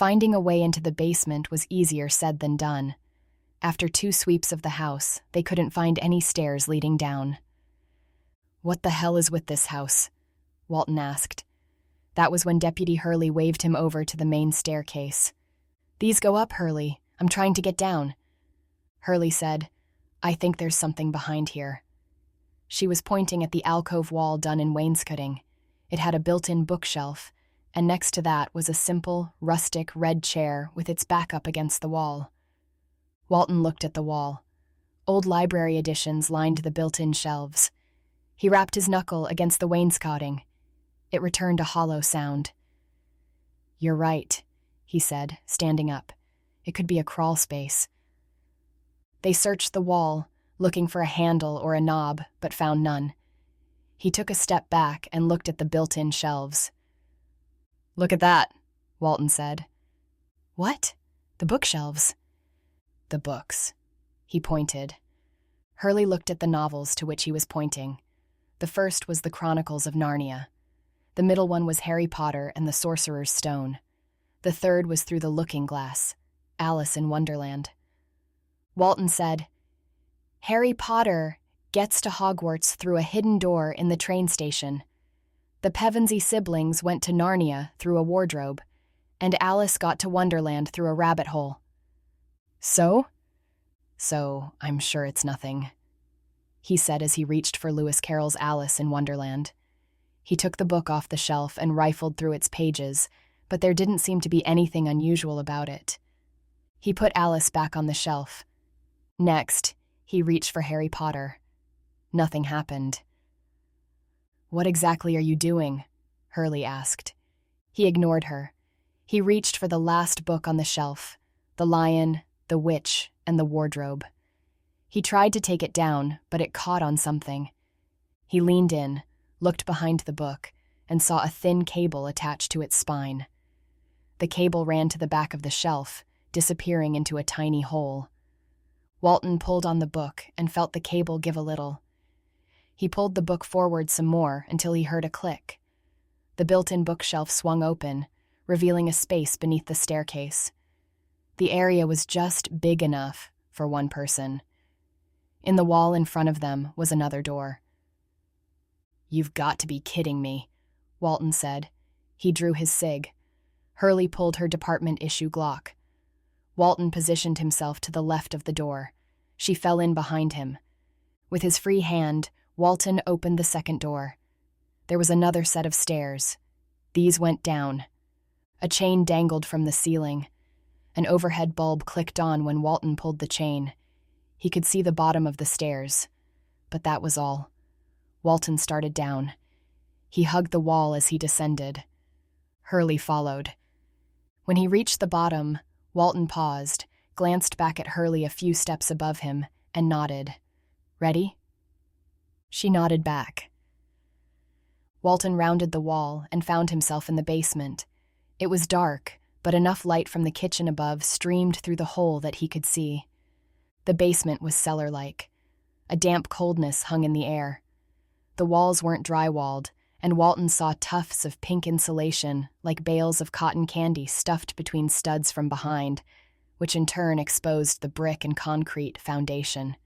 Finding a way into the basement was easier said than done. After 2 sweeps of the house, they couldn't find any stairs leading down. "What the hell is with this house?" Walton asked. That was when Deputy Hurley waved him over to the main staircase. "These go up, Hurley. I'm trying to get down." Hurley said, "I think there's something behind here." She was pointing at the alcove wall done in wainscoting. It had a built-in bookshelf, and next to that was a simple, rustic red chair with its back up against the wall. Walton looked at the wall. Old library editions lined the built-in shelves. He rapped his knuckle against the wainscoting. It returned a hollow sound. "You're right," he said, standing up. "It could be a crawl space." They searched the wall, looking for a handle or a knob, but found none. He took a step back and looked at the built-in shelves. "Look at that," Walton said. "What?" "The bookshelves." "The books." He pointed. Hurley looked at the novels to which he was pointing. The first was The Chronicles of Narnia. The middle one was Harry Potter and the Sorcerer's Stone. The third was Through the Looking Glass, Alice in Wonderland. Walton said, "Harry Potter gets to Hogwarts through a hidden door in the train station. The Pevensey siblings went to Narnia through a wardrobe, and Alice got to Wonderland through a rabbit hole." "So?" "So, I'm sure it's nothing," he said as he reached for Lewis Carroll's Alice in Wonderland. He took the book off the shelf and rifled through its pages, but there didn't seem to be anything unusual about it. He put Alice back on the shelf. Next, he reached for Harry Potter. Nothing happened. "What exactly are you doing?" Hurley asked. He ignored her. He reached for the last book on the shelf, The Lion, the Witch, and the Wardrobe. He tried to take it down, but it caught on something. He leaned in, looked behind the book, and saw a thin cable attached to its spine. The cable ran to the back of the shelf, disappearing into a tiny hole. Walton pulled on the book and felt the cable give a little. He pulled the book forward some more until he heard a click. The built-in bookshelf swung open, revealing a space beneath the staircase. The area was just big enough for one person. In the wall in front of them was another door. "You've got to be kidding me," Walton said. He drew his cig. Hurley pulled her department-issue Glock. Walton positioned himself to the left of the door. She fell in behind him. With his free hand, Walton opened the second door. There was another set of stairs. These went down. A chain dangled from the ceiling. An overhead bulb clicked on when Walton pulled the chain. He could see the bottom of the stairs, but that was all. Walton started down. He hugged the wall as he descended. Hurley followed. When he reached the bottom, Walton paused, glanced back at Hurley a few steps above him, and nodded. "Ready?" She nodded back. Walton rounded the wall and found himself in the basement. It was dark, but enough light from the kitchen above streamed through the hole that he could see. The basement was cellar-like. A damp coldness hung in the air. The walls weren't drywalled, and Walton saw tufts of pink insulation like bales of cotton candy stuffed between studs from behind, which in turn exposed the brick and concrete foundation.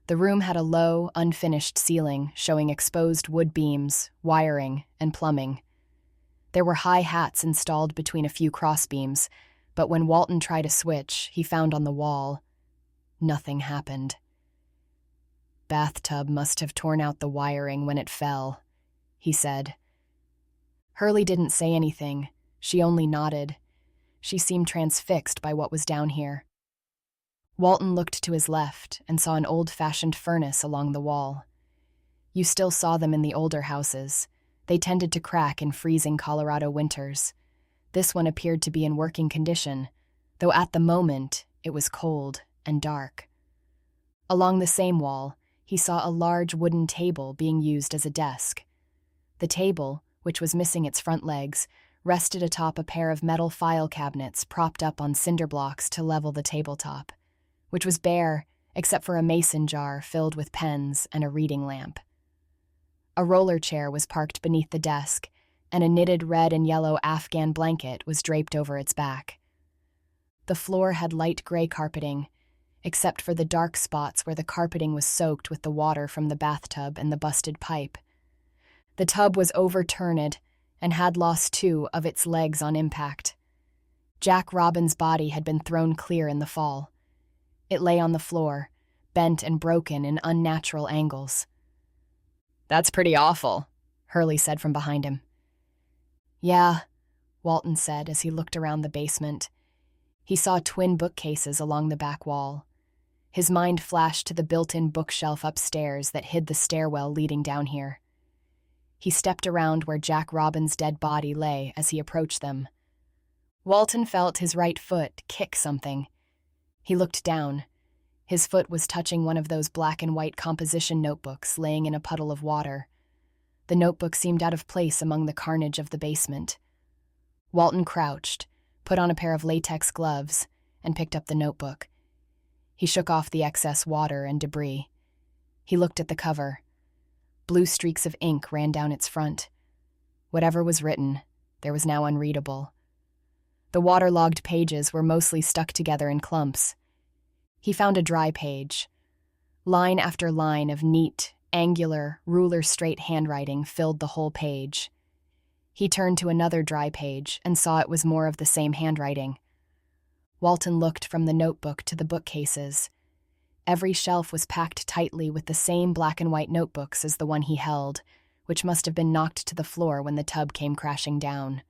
The room had a low, unfinished ceiling showing exposed wood beams, wiring, and plumbing. There were high hats installed between a few crossbeams, but when Walton tried a switch he found on the wall, nothing happened. "Bathtub must have torn out the wiring when it fell," he said. Hurley didn't say anything. She only nodded. She seemed transfixed by what was down here. Walton looked to his left and saw an old-fashioned furnace along the wall. You still saw them in the older houses. They tended to crack in freezing Colorado winters. This one appeared to be in working condition, though at the moment it was cold and dark. Along the same wall, he saw a large wooden table being used as a desk. The table, which was missing its front legs, rested atop a pair of metal file cabinets propped up on cinder blocks to level the tabletop, which was bare except for a mason jar filled with pens and a reading lamp. A roller chair was parked beneath the desk, and a knitted red and yellow Afghan blanket was draped over its back. The floor had light gray carpeting, except for the dark spots where the carpeting was soaked with the water from the bathtub and the busted pipe. The tub was overturned and had lost 2 of its legs on impact. Jack Robin's body had been thrown clear in the fall. It lay on the floor, bent and broken in unnatural angles. "That's pretty awful," Hurley said from behind him. "Yeah," Walton said as he looked around the basement. He saw twin bookcases along the back wall. His mind flashed to the built-in bookshelf upstairs that hid the stairwell leading down here. He stepped around where Jack Robin's dead body lay as he approached them. Walton felt his right foot kick something. He looked down. His foot was touching one of those black and white composition notebooks laying in a puddle of water. The notebook seemed out of place among the carnage of the basement. Walton crouched, put on a pair of latex gloves, and picked up the notebook. He shook off the excess water and debris. He looked at the cover. Blue streaks of ink ran down its front. Whatever was written, there was now unreadable. The waterlogged pages were mostly stuck together in clumps. He found a dry page. Line after line of neat, angular, ruler-straight handwriting filled the whole page. He turned to another dry page and saw it was more of the same handwriting. Walton looked from the notebook to the bookcases. Every shelf was packed tightly with the same black and white notebooks as the one he held, which must have been knocked to the floor when the tub came crashing down.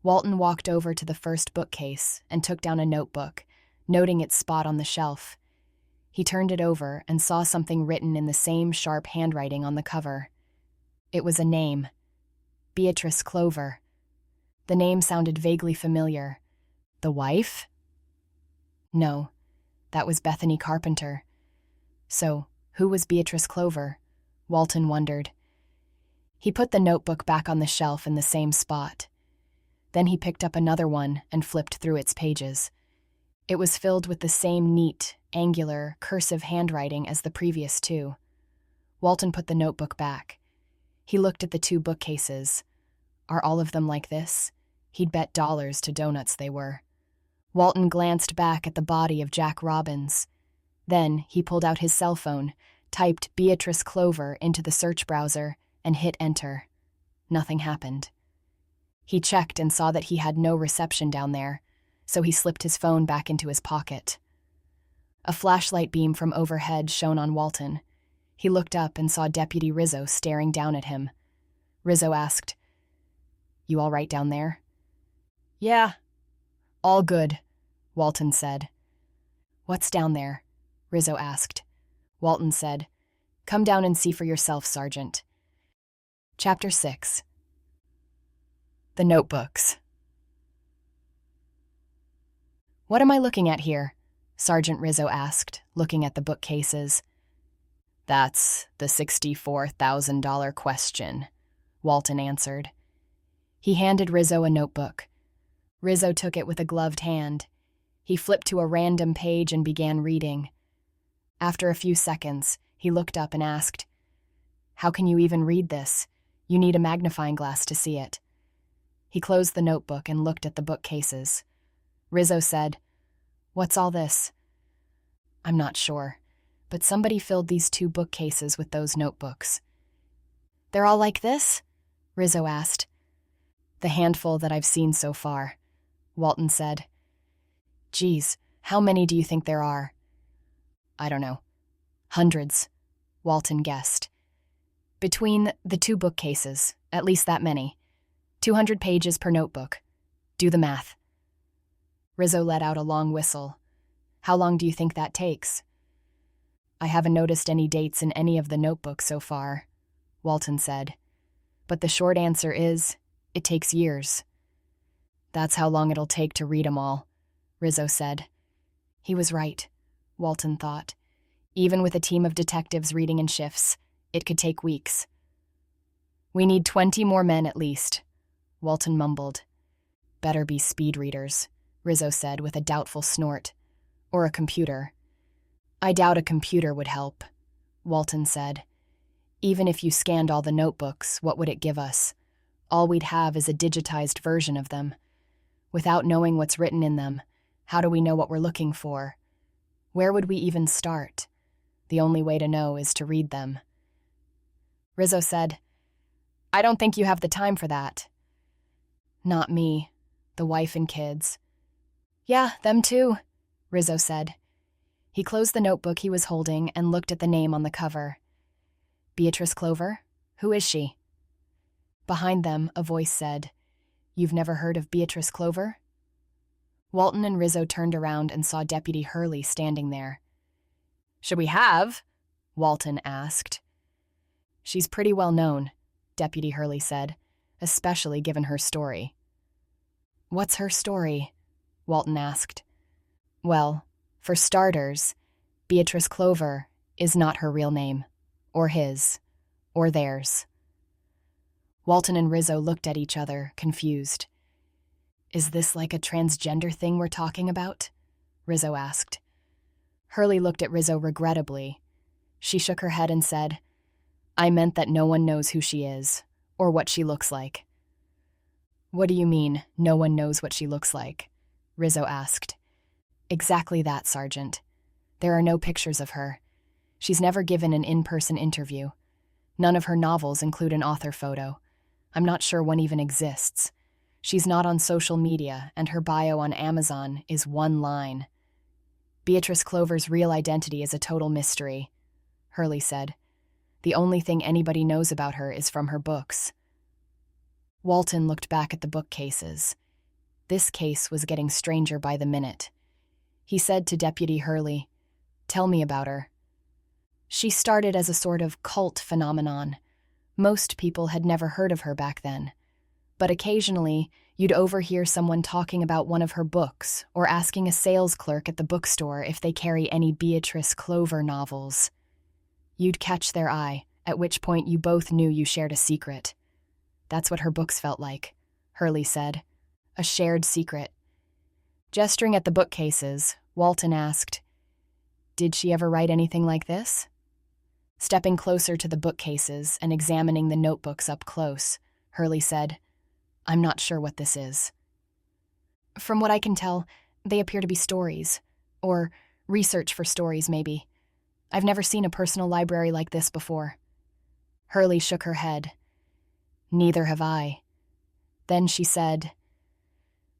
Walton walked over to the first bookcase and took down a notebook, noting its spot on the shelf. He turned it over and saw something written in the same sharp handwriting on the cover. It was a name. Beatrice Clover. The name sounded vaguely familiar. The wife? No, that was Bethany Carpenter. So, who was Beatrice Clover? Walton wondered. He put the notebook back on the shelf in the same spot. Then he picked up another one and flipped through its pages. It was filled with the same neat, angular, cursive handwriting as the previous 2. Walton put the notebook back. He looked at the 2 bookcases. Are all of them like this? He'd bet dollars to donuts they were. Walton glanced back at the body of Jack Robins. Then he pulled out his cell phone, typed Beatrice Clover into the search browser, and hit enter. Nothing happened. He checked and saw that he had no reception down there, so he slipped his phone back into his pocket. A flashlight beam from overhead shone on Walton. He looked up and saw Deputy Rizzo staring down at him. Rizzo asked, "You all right down there?" "Yeah, all good," Walton said. "What's down there?" Rizzo asked. Walton said, "Come down and see for yourself, Sergeant." Chapter 6. The Notebooks. "What am I looking at here?" Sergeant Rizzo asked, looking at the bookcases. "That's the $64,000 question," Walton answered. He handed Rizzo a notebook. Rizzo took it with a gloved hand. He flipped to a random page and began reading. After a few seconds, he looked up and asked, "How can you even read this? You need a magnifying glass to see it." He closed the notebook and looked at the bookcases. Rizzo said, "What's all this?" "I'm not sure, but somebody filled these 2 bookcases with those notebooks." "They're all like this?" Rizzo asked. "The handful that I've seen so far," Walton said. "Geez, how many do you think there are?" "I don't know. Hundreds," Walton guessed. "Between the 2 bookcases, at least that many. 200 pages per notebook. Do the math." Rizzo let out a long whistle. "How long do you think that takes?" "I haven't noticed any dates in any of the notebooks so far," Walton said. "But the short answer is, it takes years." "That's how long it'll take to read 'em all," Rizzo said. He was right, Walton thought. Even with a team of detectives reading in shifts, it could take weeks. "We need 20 more men at least," Walton mumbled. "Better be speed readers," Rizzo said with a doubtful snort. "Or a computer." "I doubt a computer would help," Walton said. "Even if you scanned all the notebooks, what would it give us? All we'd have is a digitized version of them. Without knowing what's written in them, how do we know what we're looking for? Where would we even start? The only way to know is to read them. Rizzo said, I don't think you have the time for that. Not me, the wife and kids. Yeah, them too, Rizzo said. He closed the notebook he was holding and looked at the name on the cover. Beatrice Clover? Who is she? Behind them, a voice said, You've never heard of Beatrice Clover? Walton and Rizzo turned around and saw Deputy Hurley standing there. Should we have? Walton asked. She's pretty well known, Deputy Hurley said, especially given her story. What's her story? Walton asked. Well, for starters, Beatrice Clover is not her real name, or his, or theirs. Walton and Rizzo looked at each other, confused. Is this like a transgender thing we're talking about? Rizzo asked. Hurley looked at Rizzo regrettably. She shook her head and said, I meant that no one knows who she is, or what she looks like. What do you mean, no one knows what she looks like? Rizzo asked. Exactly that, Sergeant. There are no pictures of her. She's never given an in-person interview. None of her novels include an author photo. I'm not sure one even exists. She's not on social media, and her bio on Amazon is one line. Beatrice Clover's real identity is a total mystery, Hurley said. The only thing anybody knows about her is from her books. Walton looked back at the bookcases. This case was getting stranger by the minute. He said to Deputy Hurley, Tell me about her. She started as a sort of cult phenomenon. Most people had never heard of her back then. But occasionally, you'd overhear someone talking about one of her books or asking a sales clerk at the bookstore if they carry any Beatrice Clover novels. You'd catch their eye, at which point you both knew you shared a secret. That's what her books felt like, Hurley said. A shared secret. Gesturing at the bookcases, Walton asked, Did she ever write anything like this? Stepping closer to the bookcases and examining the notebooks up close, Hurley said, I'm not sure what this is. From what I can tell, they appear to be stories. Or research for stories, maybe. I've never seen a personal library like this before. Hurley shook her head. Neither have I. Then she said,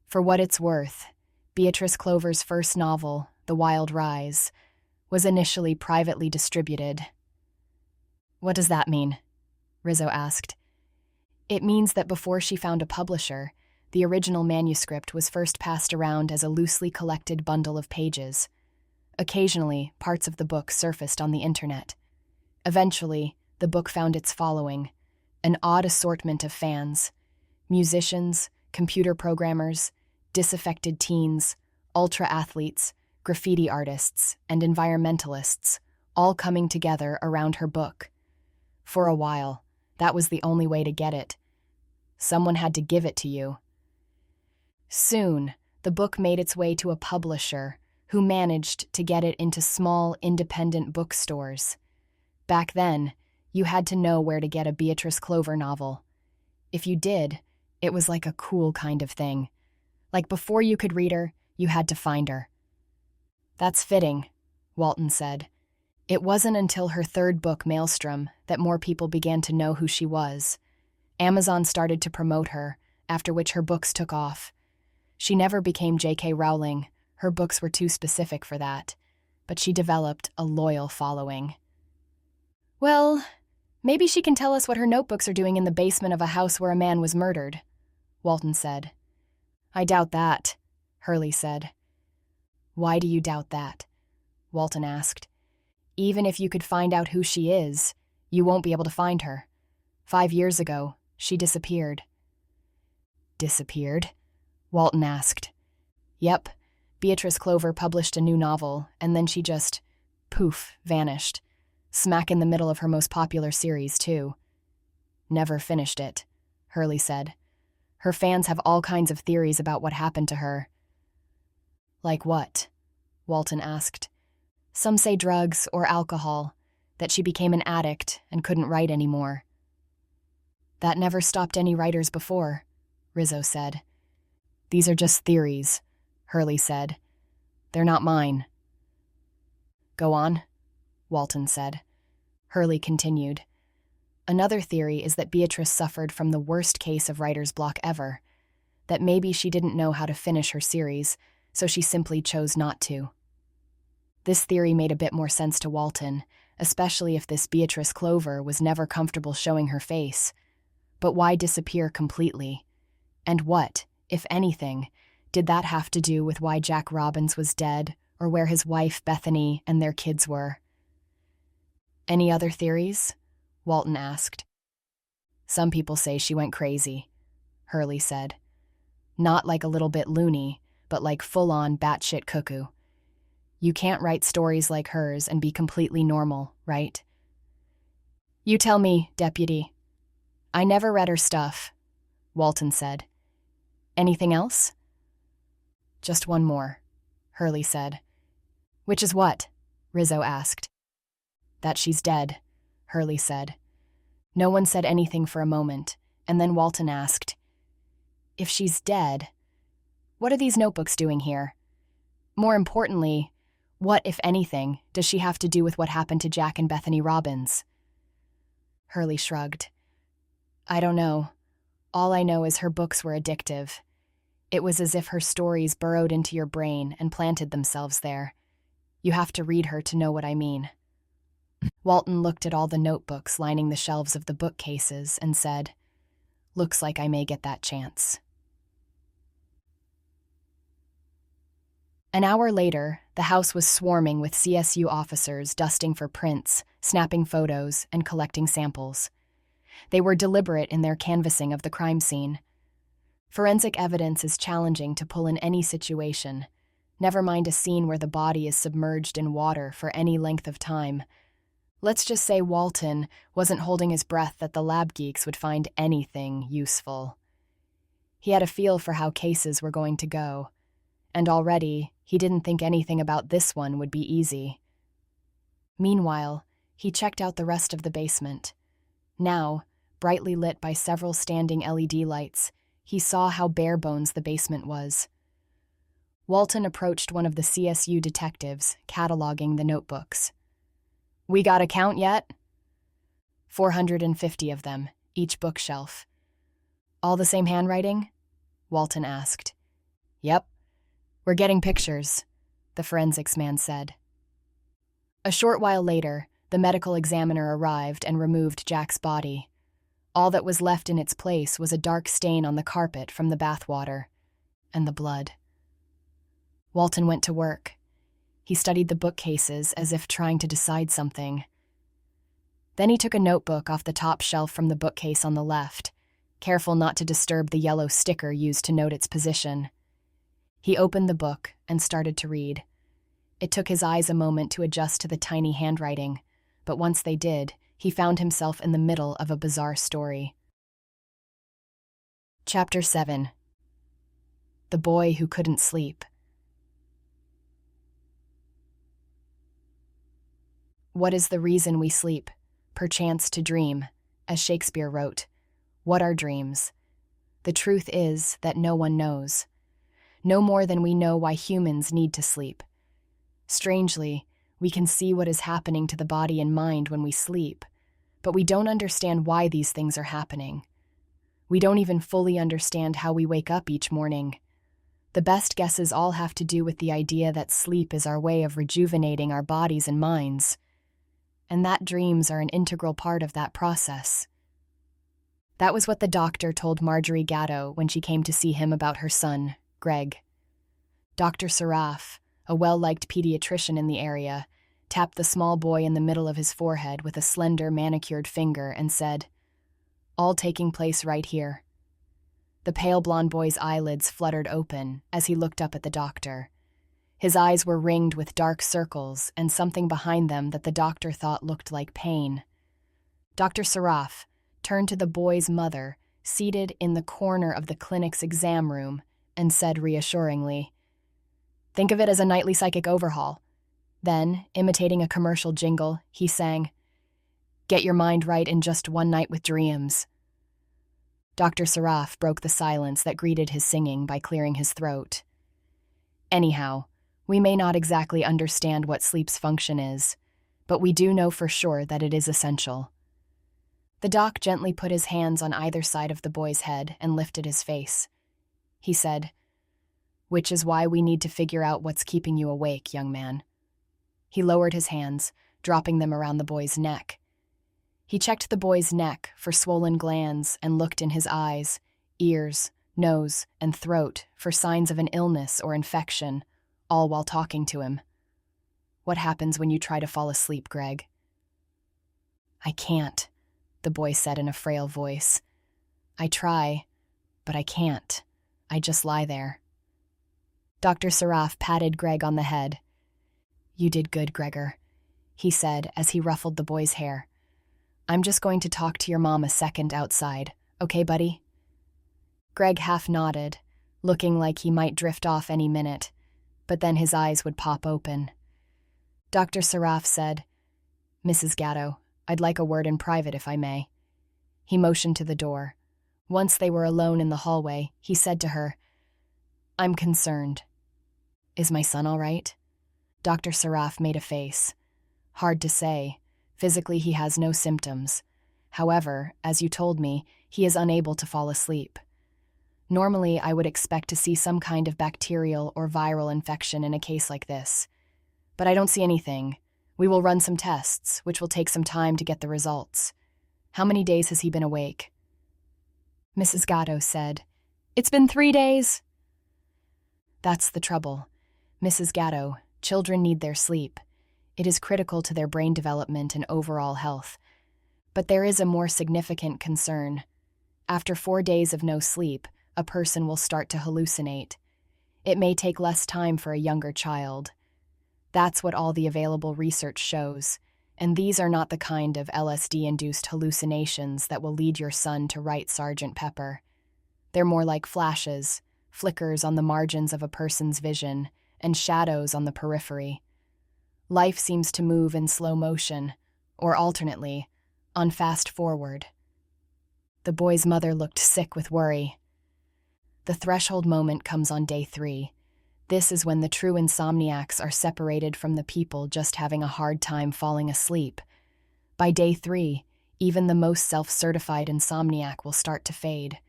For what it's worth, Beatrice Clover's first novel, The Wild Rise, was initially privately distributed. What does that mean? Rizzo asked. It means that before she found a publisher, the original manuscript was first passed around as a loosely collected bundle of pages. Occasionally, parts of the book surfaced on the internet. Eventually, the book found its following, an odd assortment of fans, musicians, computer programmers, disaffected teens, ultra-athletes, graffiti artists, and environmentalists, all coming together around her book. For a while, that was the only way to get it. Someone had to give it to you. Soon, the book made its way to a publisher who managed to get it into small, independent bookstores. Back then, you had to know where to get a Beatrice Clover novel. If you did, it was like a cool kind of thing. Like before you could read her, you had to find her. That's fitting, Walton said. It wasn't until her third book, Maelstrom, that more people began to know who she was. Amazon started to promote her, after which her books took off. She never became J.K. Rowling. Her books were too specific for that. But she developed a loyal following. Well, maybe she can tell us what her notebooks are doing in the basement of a house where a man was murdered, Walton said. I doubt that, Hurley said. Why do you doubt that? Walton asked. Even if you could find out who she is, you won't be able to find her. 5 years ago, she disappeared. Disappeared? Walton asked. Yep, Beatrice Clover published a new novel, and then she just, poof, vanished. Smack in the middle of her most popular series, too. Never finished it, Hurley said. Her fans have all kinds of theories about what happened to her. Like what? Walton asked. Some say drugs or alcohol, that she became an addict and couldn't write anymore. That never stopped any writers before, Rizzo said. These are just theories, Hurley said. They're not mine. Go on, Walton said. Hurley continued. Another theory is that Beatrice suffered from the worst case of writer's block ever, that maybe she didn't know how to finish her series, so she simply chose not to. This theory made a bit more sense to Walton, especially if this Beatrice Clover was never comfortable showing her face. But why disappear completely? And what, if anything, did that have to do with why Jack Robbins was dead, or where his wife, Bethany, and their kids were? Any other theories? Walton asked. Some people say she went crazy, Hurley said. Not like a little bit loony, but like full-on batshit cuckoo. You can't write stories like hers and be completely normal, right? You tell me, Deputy. I never read her stuff, Walton said. Anything else? Just one more, Hurley said. Which is what? Rizzo asked. That she's dead, Hurley said. No one said anything for a moment, and then Walton asked, if she's dead, what are these notebooks doing here? More importantly, what, if anything, does she have to do with what happened to Jack and Bethany Robbins? Hurley shrugged. I don't know. All I know is her books were addictive. It was as if her stories burrowed into your brain and planted themselves there. You have to read her to know what I mean. Walton looked at all the notebooks lining the shelves of the bookcases and said, Looks like I may get that chance. An hour later, the house was swarming with CSU officers dusting for prints, snapping photos, and collecting samples. They were deliberate in their canvassing of the crime scene. Forensic evidence is challenging to pull in any situation, never mind a scene where the body is submerged in water for any length of time. Let's just say Walton wasn't holding his breath that the lab geeks would find anything useful. He had a feel for how cases were going to go, and already he didn't think anything about this one would be easy. Meanwhile, he checked out the rest of the basement. Now, brightly lit by several standing LED lights, he saw how bare bones the basement was. Walton approached one of the CSU detectives, cataloging the notebooks. We got a count yet? 450 of them, each bookshelf. All the same handwriting? Walton asked. Yep. We're getting pictures, the forensics man said. A short while later, the medical examiner arrived and removed Jack's body. All that was left in its place was a dark stain on the carpet from the bathwater, and the blood. Walton went to work. He studied the bookcases as if trying to decide something. Then he took a notebook off the top shelf from the bookcase on the left, careful not to disturb the yellow sticker used to note its position. He opened the book and started to read. It took his eyes a moment to adjust to the tiny handwriting, but once they did, he found himself in the middle of a bizarre story. Chapter 7. The Boy Who Couldn't Sleep. What is the reason we sleep? Perchance to dream, as Shakespeare wrote. What are dreams? The truth is that no one knows. No more than we know why humans need to sleep. Strangely, we can see what is happening to the body and mind when we sleep, but we don't understand why these things are happening. We don't even fully understand how we wake up each morning. The best guesses all have to do with the idea that sleep is our way of rejuvenating our bodies and minds, and that dreams are an integral part of that process. That was what the doctor told Marjorie Gatto when she came to see him about her son, Greg. Dr. Seraph, a well-liked pediatrician in the area, tapped the small boy in the middle of his forehead with a slender, manicured finger and said, "All taking place right here." The pale blonde boy's eyelids fluttered open as he looked up at the doctor. His eyes were ringed with dark circles and something behind them that the doctor thought looked like pain. Dr. Seraph turned to the boy's mother, seated in the corner of the clinic's exam room, and said reassuringly, "Think of it as a nightly psychic overhaul." Then, imitating a commercial jingle, he sang, "Get your mind right in just one night with dreams." Dr. Saraf broke the silence that greeted his singing by clearing his throat. Anyhow, we may not exactly understand what sleep's function is, but we do know for sure that it is essential. The doc gently put his hands on either side of the boy's head and lifted his face. He said, "Which is why we need to figure out what's keeping you awake, young man." He lowered his hands, dropping them around the boy's neck. He checked the boy's neck for swollen glands and looked in his eyes, ears, nose, and throat for signs of an illness or infection, all while talking to him. "What happens when you try to fall asleep, Greg?" "I can't," the boy said in a frail voice. "I try, but I can't. I just lie there." Dr. Saraf patted Greg on the head. "You did good, Gregor," he said as he ruffled the boy's hair. "I'm just going to talk to your mom a second outside, okay, buddy?" Greg half nodded, looking like he might drift off any minute, but then his eyes would pop open. Dr. Saraf said, "Mrs. Gatto, I'd like a word in private if I may." He motioned to the door. Once they were alone in the hallway, he said to her, "I'm concerned. Is my son all right?" Dr. Saraf made a face. "Hard to say. Physically, he has no symptoms. However, as you told me, he is unable to fall asleep. Normally, I would expect to see some kind of bacterial or viral infection in a case like this. But I don't see anything. We will run some tests, which will take some time to get the results. How many days has he been awake?" Mrs. Gatto said, "It's been 3 days." "That's the trouble. Mrs. Gatto, children need their sleep. It is critical to their brain development and overall health. But there is a more significant concern. After 4 days of no sleep, a person will start to hallucinate. It may take less time for a younger child. That's what all the available research shows, and these are not the kind of LSD-induced hallucinations that will lead your son to write Sergeant Pepper. They're more like flashes, flickers on the margins of a person's vision, and shadows on the periphery. Life seems to move in slow motion, or alternately, on fast forward." The boy's mother looked sick with worry. "The threshold moment comes on day 3. This is when the true insomniacs are separated from the people just having a hard time falling asleep. By day 3, even the most self-certified insomniac will start to fade.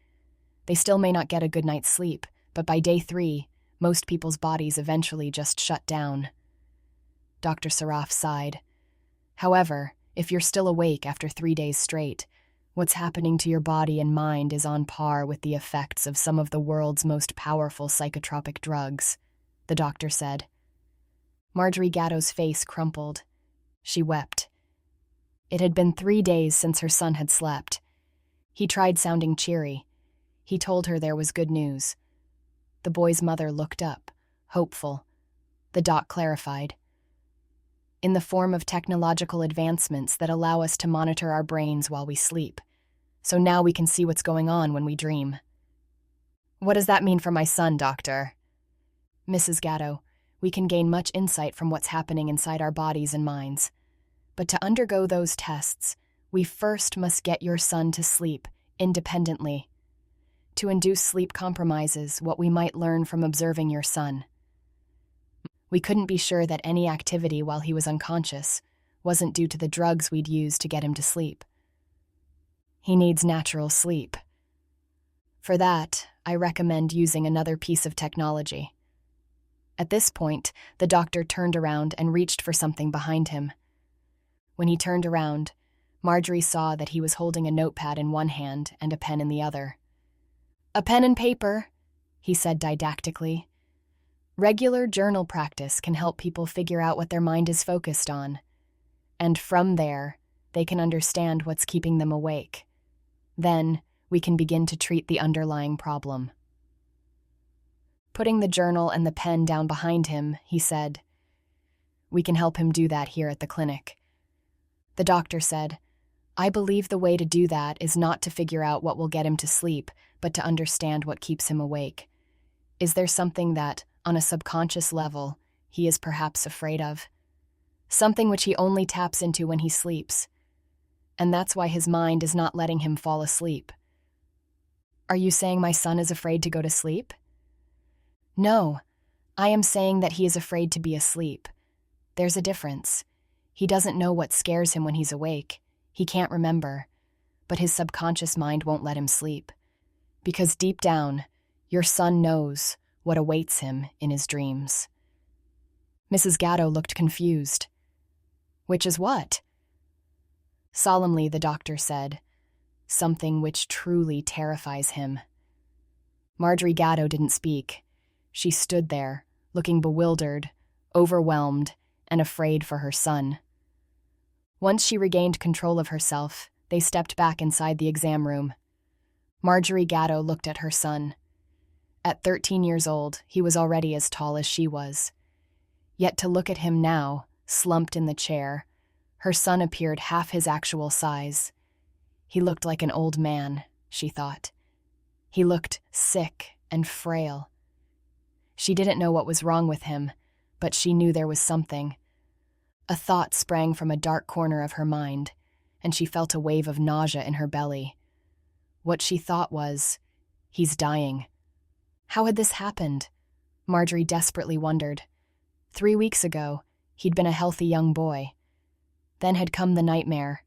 They still may not get a good night's sleep, but by day 3, most people's bodies eventually just shut down." Dr. Saraf sighed. "However, if you're still awake after 3 days straight, what's happening to your body and mind is on par with the effects of some of the world's most powerful psychotropic drugs," the doctor said. Marjorie Gatto's face crumpled. She wept. It had been 3 days since her son had slept. He tried sounding cheery. He told her there was good news. The boy's mother looked up, hopeful. The doc clarified. "In the form of technological advancements that allow us to monitor our brains while we sleep. So now we can see what's going on when we dream." "What does that mean for my son, doctor?" "Mrs. Gatto, we can gain much insight from what's happening inside our bodies and minds. But to undergo those tests, we first must get your son to sleep independently. To induce sleep compromises what we might learn from observing your son. We couldn't be sure that any activity while he was unconscious wasn't due to the drugs we'd used to get him to sleep. He needs natural sleep. For that, I recommend using another piece of technology." At this point, the doctor turned around and reached for something behind him. When he turned around, Marjorie saw that he was holding a notepad in one hand and a pen in the other. "A pen and paper," he said didactically. "Regular journal practice can help people figure out what their mind is focused on. And from there, they can understand what's keeping them awake. Then, we can begin to treat the underlying problem." Putting the journal and the pen down behind him, he said, "We can help him do that here at the clinic." The doctor said, "I believe the way to do that is not to figure out what will get him to sleep, but to understand what keeps him awake. Is there something that, on a subconscious level, he is perhaps afraid of? Something which he only taps into when he sleeps. And that's why his mind is not letting him fall asleep. Are you saying my son is afraid to go to sleep? No, I am saying that he is afraid to be asleep. There's a difference. He doesn't know what scares him when he's awake. He can't remember. But his subconscious mind won't let him sleep. Because deep down, your son knows what awaits him in his dreams. Mrs. Gatto looked confused. Which is what? Solemnly, the doctor said, something which truly terrifies him. Marjorie Gatto didn't speak. She stood there, looking bewildered, overwhelmed, and afraid for her son. Once she regained control of herself, they stepped back inside the exam room. Marjorie Gatto looked at her son. At 13 years old, he was already as tall as she was. Yet to look at him now, slumped in the chair, her son appeared half his actual size. He looked like an old man, she thought. He looked sick and frail. She didn't know what was wrong with him, but she knew there was something. A thought sprang from a dark corner of her mind, and she felt a wave of nausea in her belly. What she thought was, he's dying. How had this happened? Marjorie desperately wondered. 3 weeks ago, he'd been a healthy young boy. Then had come the nightmare,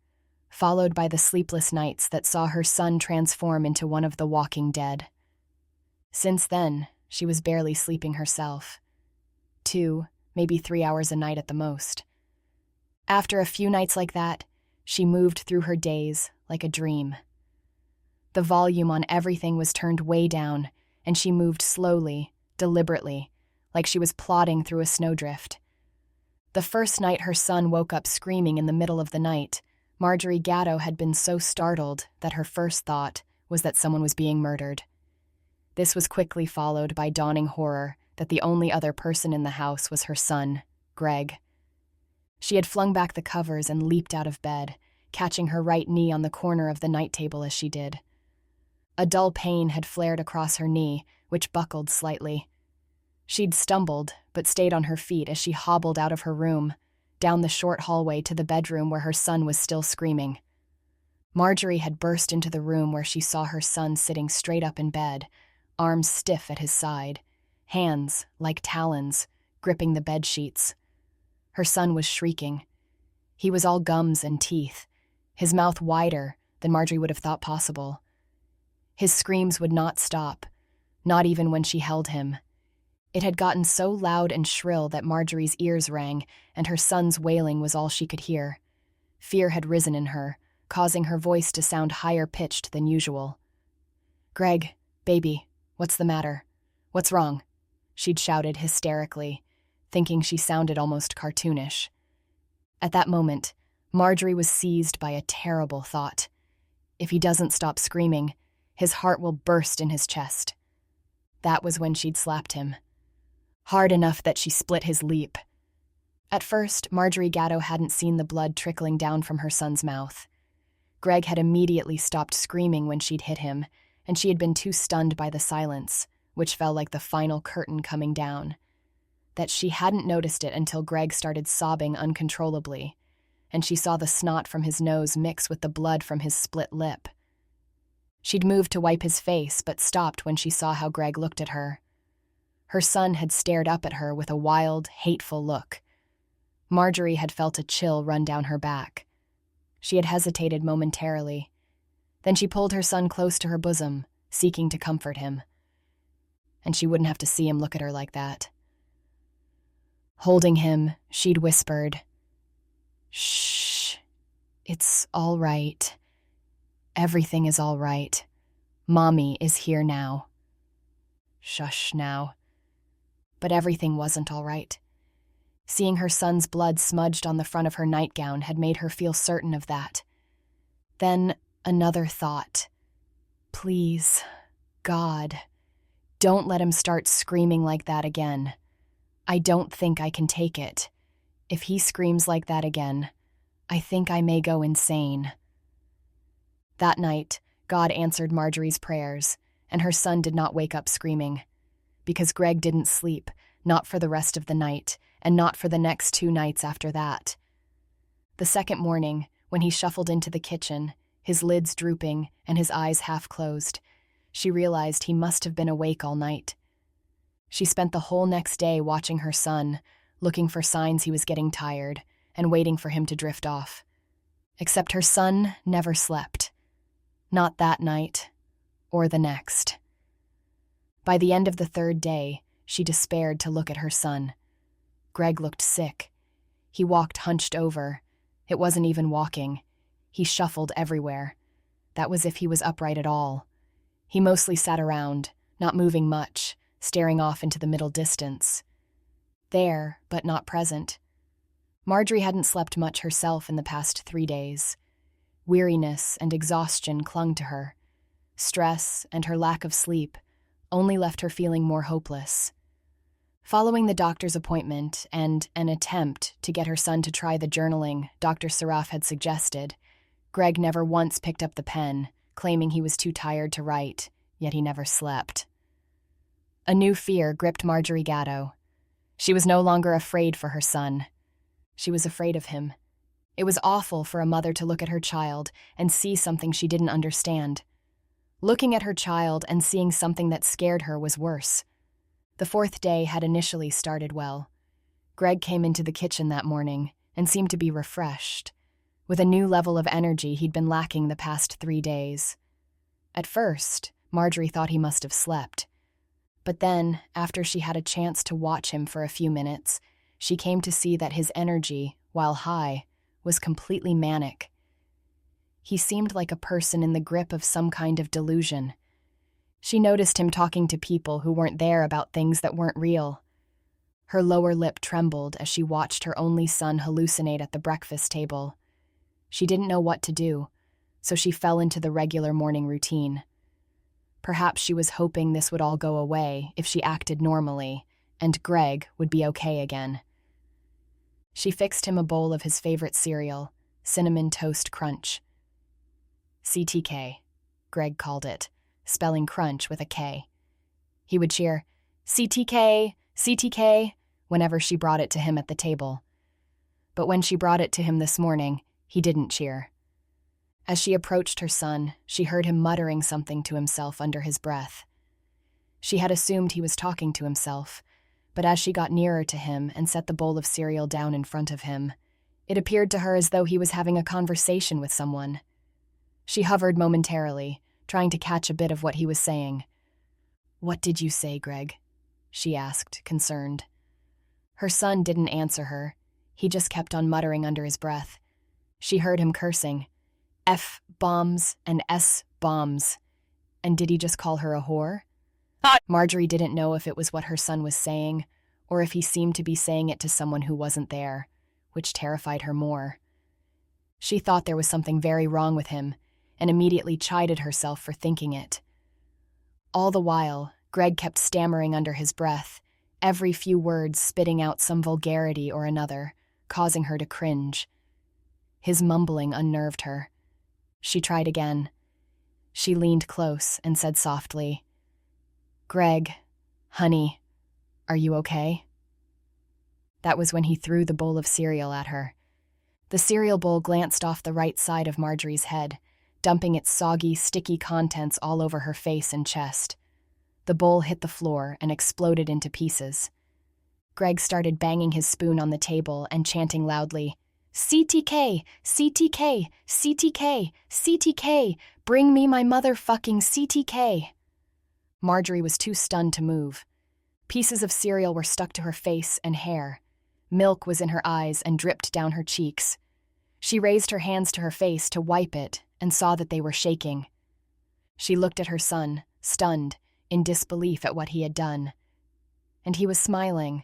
followed by the sleepless nights that saw her son transform into one of the walking dead. Since then, she was barely sleeping herself. 2, maybe 3 hours a night at the most. After a few nights like that, she moved through her days like a dream. The volume on everything was turned way down, and she moved slowly, deliberately, like she was plodding through a snowdrift. The first night her son woke up screaming in the middle of the night, Marjorie Gatto had been so startled that her first thought was that someone was being murdered. This was quickly followed by dawning horror that the only other person in the house was her son, Greg. She had flung back the covers and leaped out of bed, catching her right knee on the corner of the night table as she did. A dull pain had flared across her knee, which buckled slightly. She'd stumbled, but stayed on her feet as she hobbled out of her room, down the short hallway to the bedroom where her son was still screaming. Marjorie had burst into the room where she saw her son sitting straight up in bed, arms stiff at his side, hands, like talons, gripping the bed sheets. Her son was shrieking. He was all gums and teeth, his mouth wider than Marjorie would have thought possible. His screams would not stop, not even when she held him. It had gotten so loud and shrill that Marjorie's ears rang, and her son's wailing was all she could hear. Fear had risen in her, causing her voice to sound higher-pitched than usual. "Greg, baby, what's the matter? What's wrong?" she'd shouted hysterically, thinking she sounded almost cartoonish. At that moment, Marjorie was seized by a terrible thought. If he doesn't stop screaming, his heart will burst in his chest. That was when she'd slapped him. Hard enough that she split his lip. At first, Marjorie Gatto hadn't seen the blood trickling down from her son's mouth. Greg had immediately stopped screaming when she'd hit him, and she had been too stunned by the silence, which felt like the final curtain coming down, that she hadn't noticed it until Greg started sobbing uncontrollably, and she saw the snot from his nose mix with the blood from his split lip. She'd moved to wipe his face, but stopped when she saw how Greg looked at her. Her son had stared up at her with a wild, hateful look. Marjorie had felt a chill run down her back. She had hesitated momentarily. Then she pulled her son close to her bosom, seeking to comfort him. And she wouldn't have to see him look at her like that. Holding him, she'd whispered, "Shh, it's all right. Everything is all right. Mommy is here now." Shush now. But everything wasn't all right. Seeing her son's blood smudged on the front of her nightgown had made her feel certain of that. Then another thought. Please, God, don't let him start screaming like that again. I don't think I can take it. If he screams like that again, I think I may go insane. That night, God answered Marjorie's prayers, and her son did not wake up screaming. Because Greg didn't sleep, not for the rest of the night, and not for the next 2 nights after that. The second morning, when he shuffled into the kitchen, his lids drooping and his eyes half closed, she realized he must have been awake all night. She spent the whole next day watching her son, looking for signs he was getting tired, and waiting for him to drift off. Except her son never slept. Not that night, or the next. By the end of the third day, she despaired to look at her son. Greg looked sick. He walked hunched over. It wasn't even walking. He shuffled everywhere. That was if he was upright at all. He mostly sat around, not moving much, staring off into the middle distance. There, but not present. Marjorie hadn't slept much herself in the past 3 days. Weariness and exhaustion clung to her. Stress and her lack of sleep only left her feeling more hopeless. Following the doctor's appointment and an attempt to get her son to try the journaling Dr. Saraf had suggested, Greg never once picked up the pen, claiming he was too tired to write, yet he never slept. A new fear gripped Marjorie Gatto. She was no longer afraid for her son. She was afraid of him. It was awful for a mother to look at her child and see something she didn't understand. Looking at her child and seeing something that scared her was worse. The fourth day had initially started well. Greg came into the kitchen that morning and seemed to be refreshed, with a new level of energy he'd been lacking the past 3 days. At first, Marjorie thought he must have slept. But then, after she had a chance to watch him for a few minutes, she came to see that his energy, while high, was completely manic. He seemed like a person in the grip of some kind of delusion. She noticed him talking to people who weren't there about things that weren't real. Her lower lip trembled as she watched her only son hallucinate at the breakfast table. She didn't know what to do, so she fell into the regular morning routine. Perhaps she was hoping this would all go away if she acted normally, and Greg would be okay again. She fixed him a bowl of his favorite cereal, Cinnamon Toast Crunch. CTK, Greg called it, spelling crunch with a K. He would cheer, "CTK, CTK," whenever she brought it to him at the table. But when she brought it to him this morning, he didn't cheer. As she approached her son, she heard him muttering something to himself under his breath. She had assumed he was talking to himself, but as she got nearer to him and set the bowl of cereal down in front of him, it appeared to her as though he was having a conversation with someone. She hovered momentarily, trying to catch a bit of what he was saying. "What did you say, Greg?" she asked, concerned. Her son didn't answer her. He just kept on muttering under his breath. She heard him cursing. F-bombs and S-bombs. And did he just call her a whore? Marjorie didn't know if it was what her son was saying, or if he seemed to be saying it to someone who wasn't there, which terrified her more. She thought there was something very wrong with him, and immediately chided herself for thinking it. All the while, Greg kept stammering under his breath, every few words spitting out some vulgarity or another, causing her to cringe. His mumbling unnerved her. She tried again. She leaned close and said softly, "Greg, honey, are you okay?" That was when he threw the bowl of cereal at her. The cereal bowl glanced off the right side of Marjorie's head, dumping its soggy, sticky contents all over her face and chest. The bowl hit the floor and exploded into pieces. Greg started banging his spoon on the table and chanting loudly, "CTK, CTK, CTK, CTK, bring me my motherfucking CTK." Marjorie was too stunned to move. Pieces of cereal were stuck to her face and hair. Milk was in her eyes and dripped down her cheeks. She raised her hands to her face to wipe it and saw that they were shaking. She looked at her son, stunned, in disbelief at what he had done. And he was smiling.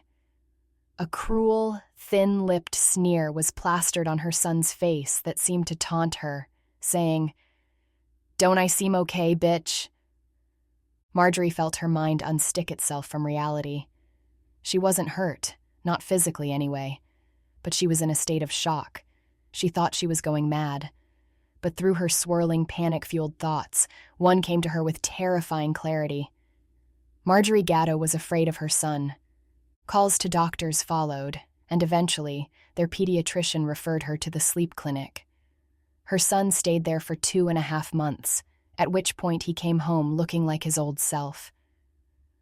A cruel, thin-lipped sneer was plastered on her son's face that seemed to taunt her, saying, "Don't I seem okay, bitch?" Marjorie felt her mind unstick itself from reality. She wasn't hurt, not physically anyway, but she was in a state of shock. She thought she was going mad. But through her swirling, panic-fueled thoughts, one came to her with terrifying clarity. Marjorie Gatto was afraid of her son. Calls to doctors followed, and eventually, their pediatrician referred her to the sleep clinic. Her son stayed there for 2.5 months, at which point he came home looking like his old self.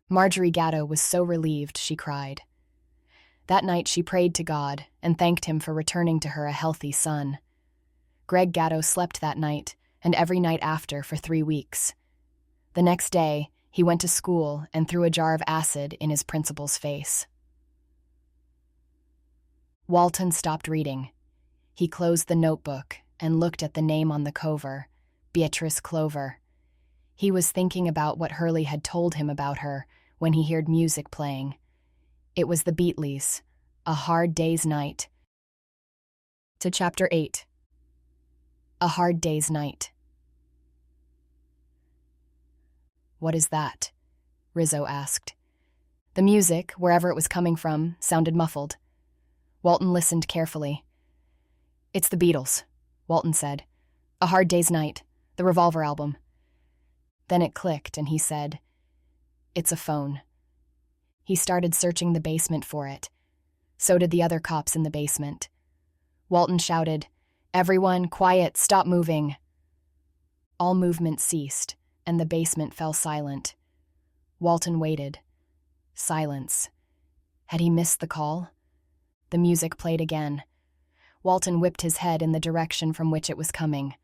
Marjorie Gatto was so relieved she cried. That night she prayed to God and thanked him for returning to her a healthy son. Greg Gatto slept that night and every night after for 3 weeks. The next day, he went to school and threw a jar of acid in his principal's face. Walton stopped reading. He closed the notebook and looked at the name on the cover, Beatrice Clover. He was thinking about what Hurley had told him about her when he heard music playing. It was the Beatles, A Hard Day's Night. To Chapter 8. A Hard Day's Night. "What is that?" Rizzo asked. The music, wherever it was coming from, sounded muffled. Walton listened carefully. "It's the Beatles," Walton said. "A Hard Day's Night, the Revolver album." Then it clicked and he said, "It's a phone." He started searching the basement for it. So did the other cops in the basement. Walton shouted, "Everyone, quiet, stop moving." All movement ceased, and the basement fell silent. Walton waited. Silence. Had he missed the call? The music played again. Walton whipped his head in the direction from which it was coming.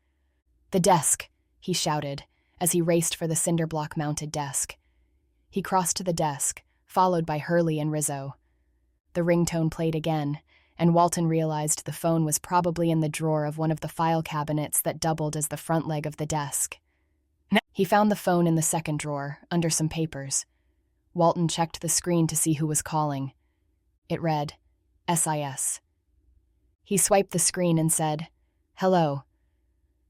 "The desk," he shouted, as he raced for the cinder-block-mounted desk. He crossed to the desk, followed by Hurley and Rizzo. The ringtone played again, and Walton realized the phone was probably in the drawer of one of the file cabinets that doubled as the front leg of the desk. He found the phone in the second drawer, under some papers. Walton checked the screen to see who was calling. It read, SIS. He swiped the screen and said, "Hello."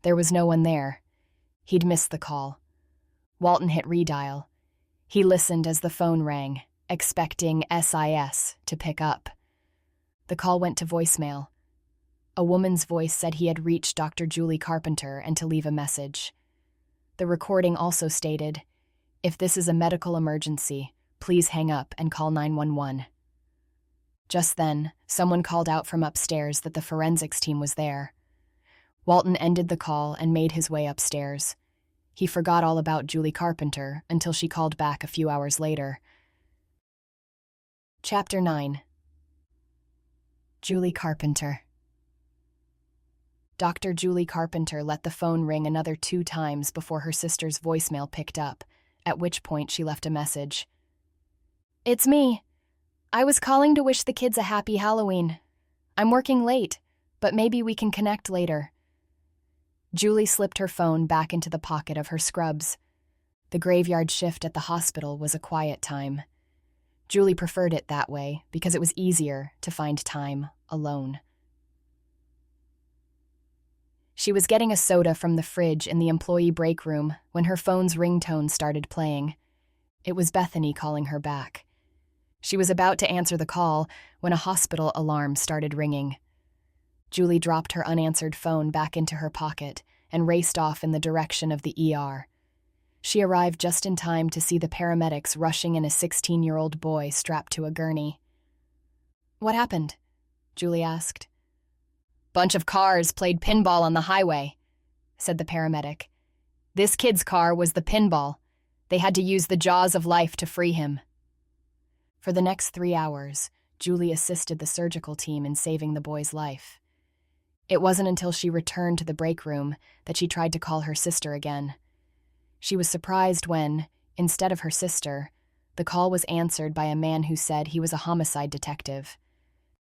There was no one there. He'd missed the call. Walton hit redial. He listened as the phone rang, expecting SIS to pick up. The call went to voicemail. A woman's voice said he had reached Dr. Julie Carpenter and to leave a message. The recording also stated, "If this is a medical emergency, please hang up and call 911. Just then, someone called out from upstairs that the forensics team was there. Walton ended the call and made his way upstairs. He forgot all about Julie Carpenter until she called back a few hours later. Chapter 9. Julie Carpenter. Dr. Julie Carpenter let the phone ring another 2 times before her sister's voicemail picked up, at which point she left a message. "It's me. I was calling to wish the kids a happy Halloween. I'm working late, but maybe we can connect later." Julie slipped her phone back into the pocket of her scrubs. The graveyard shift at the hospital was a quiet time. Julie preferred it that way because it was easier to find time alone. She was getting a soda from the fridge in the employee break room when her phone's ringtone started playing. It was Bethany calling her back. She was about to answer the call when a hospital alarm started ringing. Julie dropped her unanswered phone back into her pocket and raced off in the direction of the ER. She arrived just in time to see the paramedics rushing in a 16-year-old boy strapped to a gurney. "What happened?" Julie asked. "Bunch of cars played pinball on the highway," said the paramedic. "This kid's car was the pinball. They had to use the jaws of life to free him." For the next 3 hours, Julie assisted the surgical team in saving the boy's life. It wasn't until she returned to the break room that she tried to call her sister again. She was surprised when, instead of her sister, the call was answered by a man who said he was a homicide detective.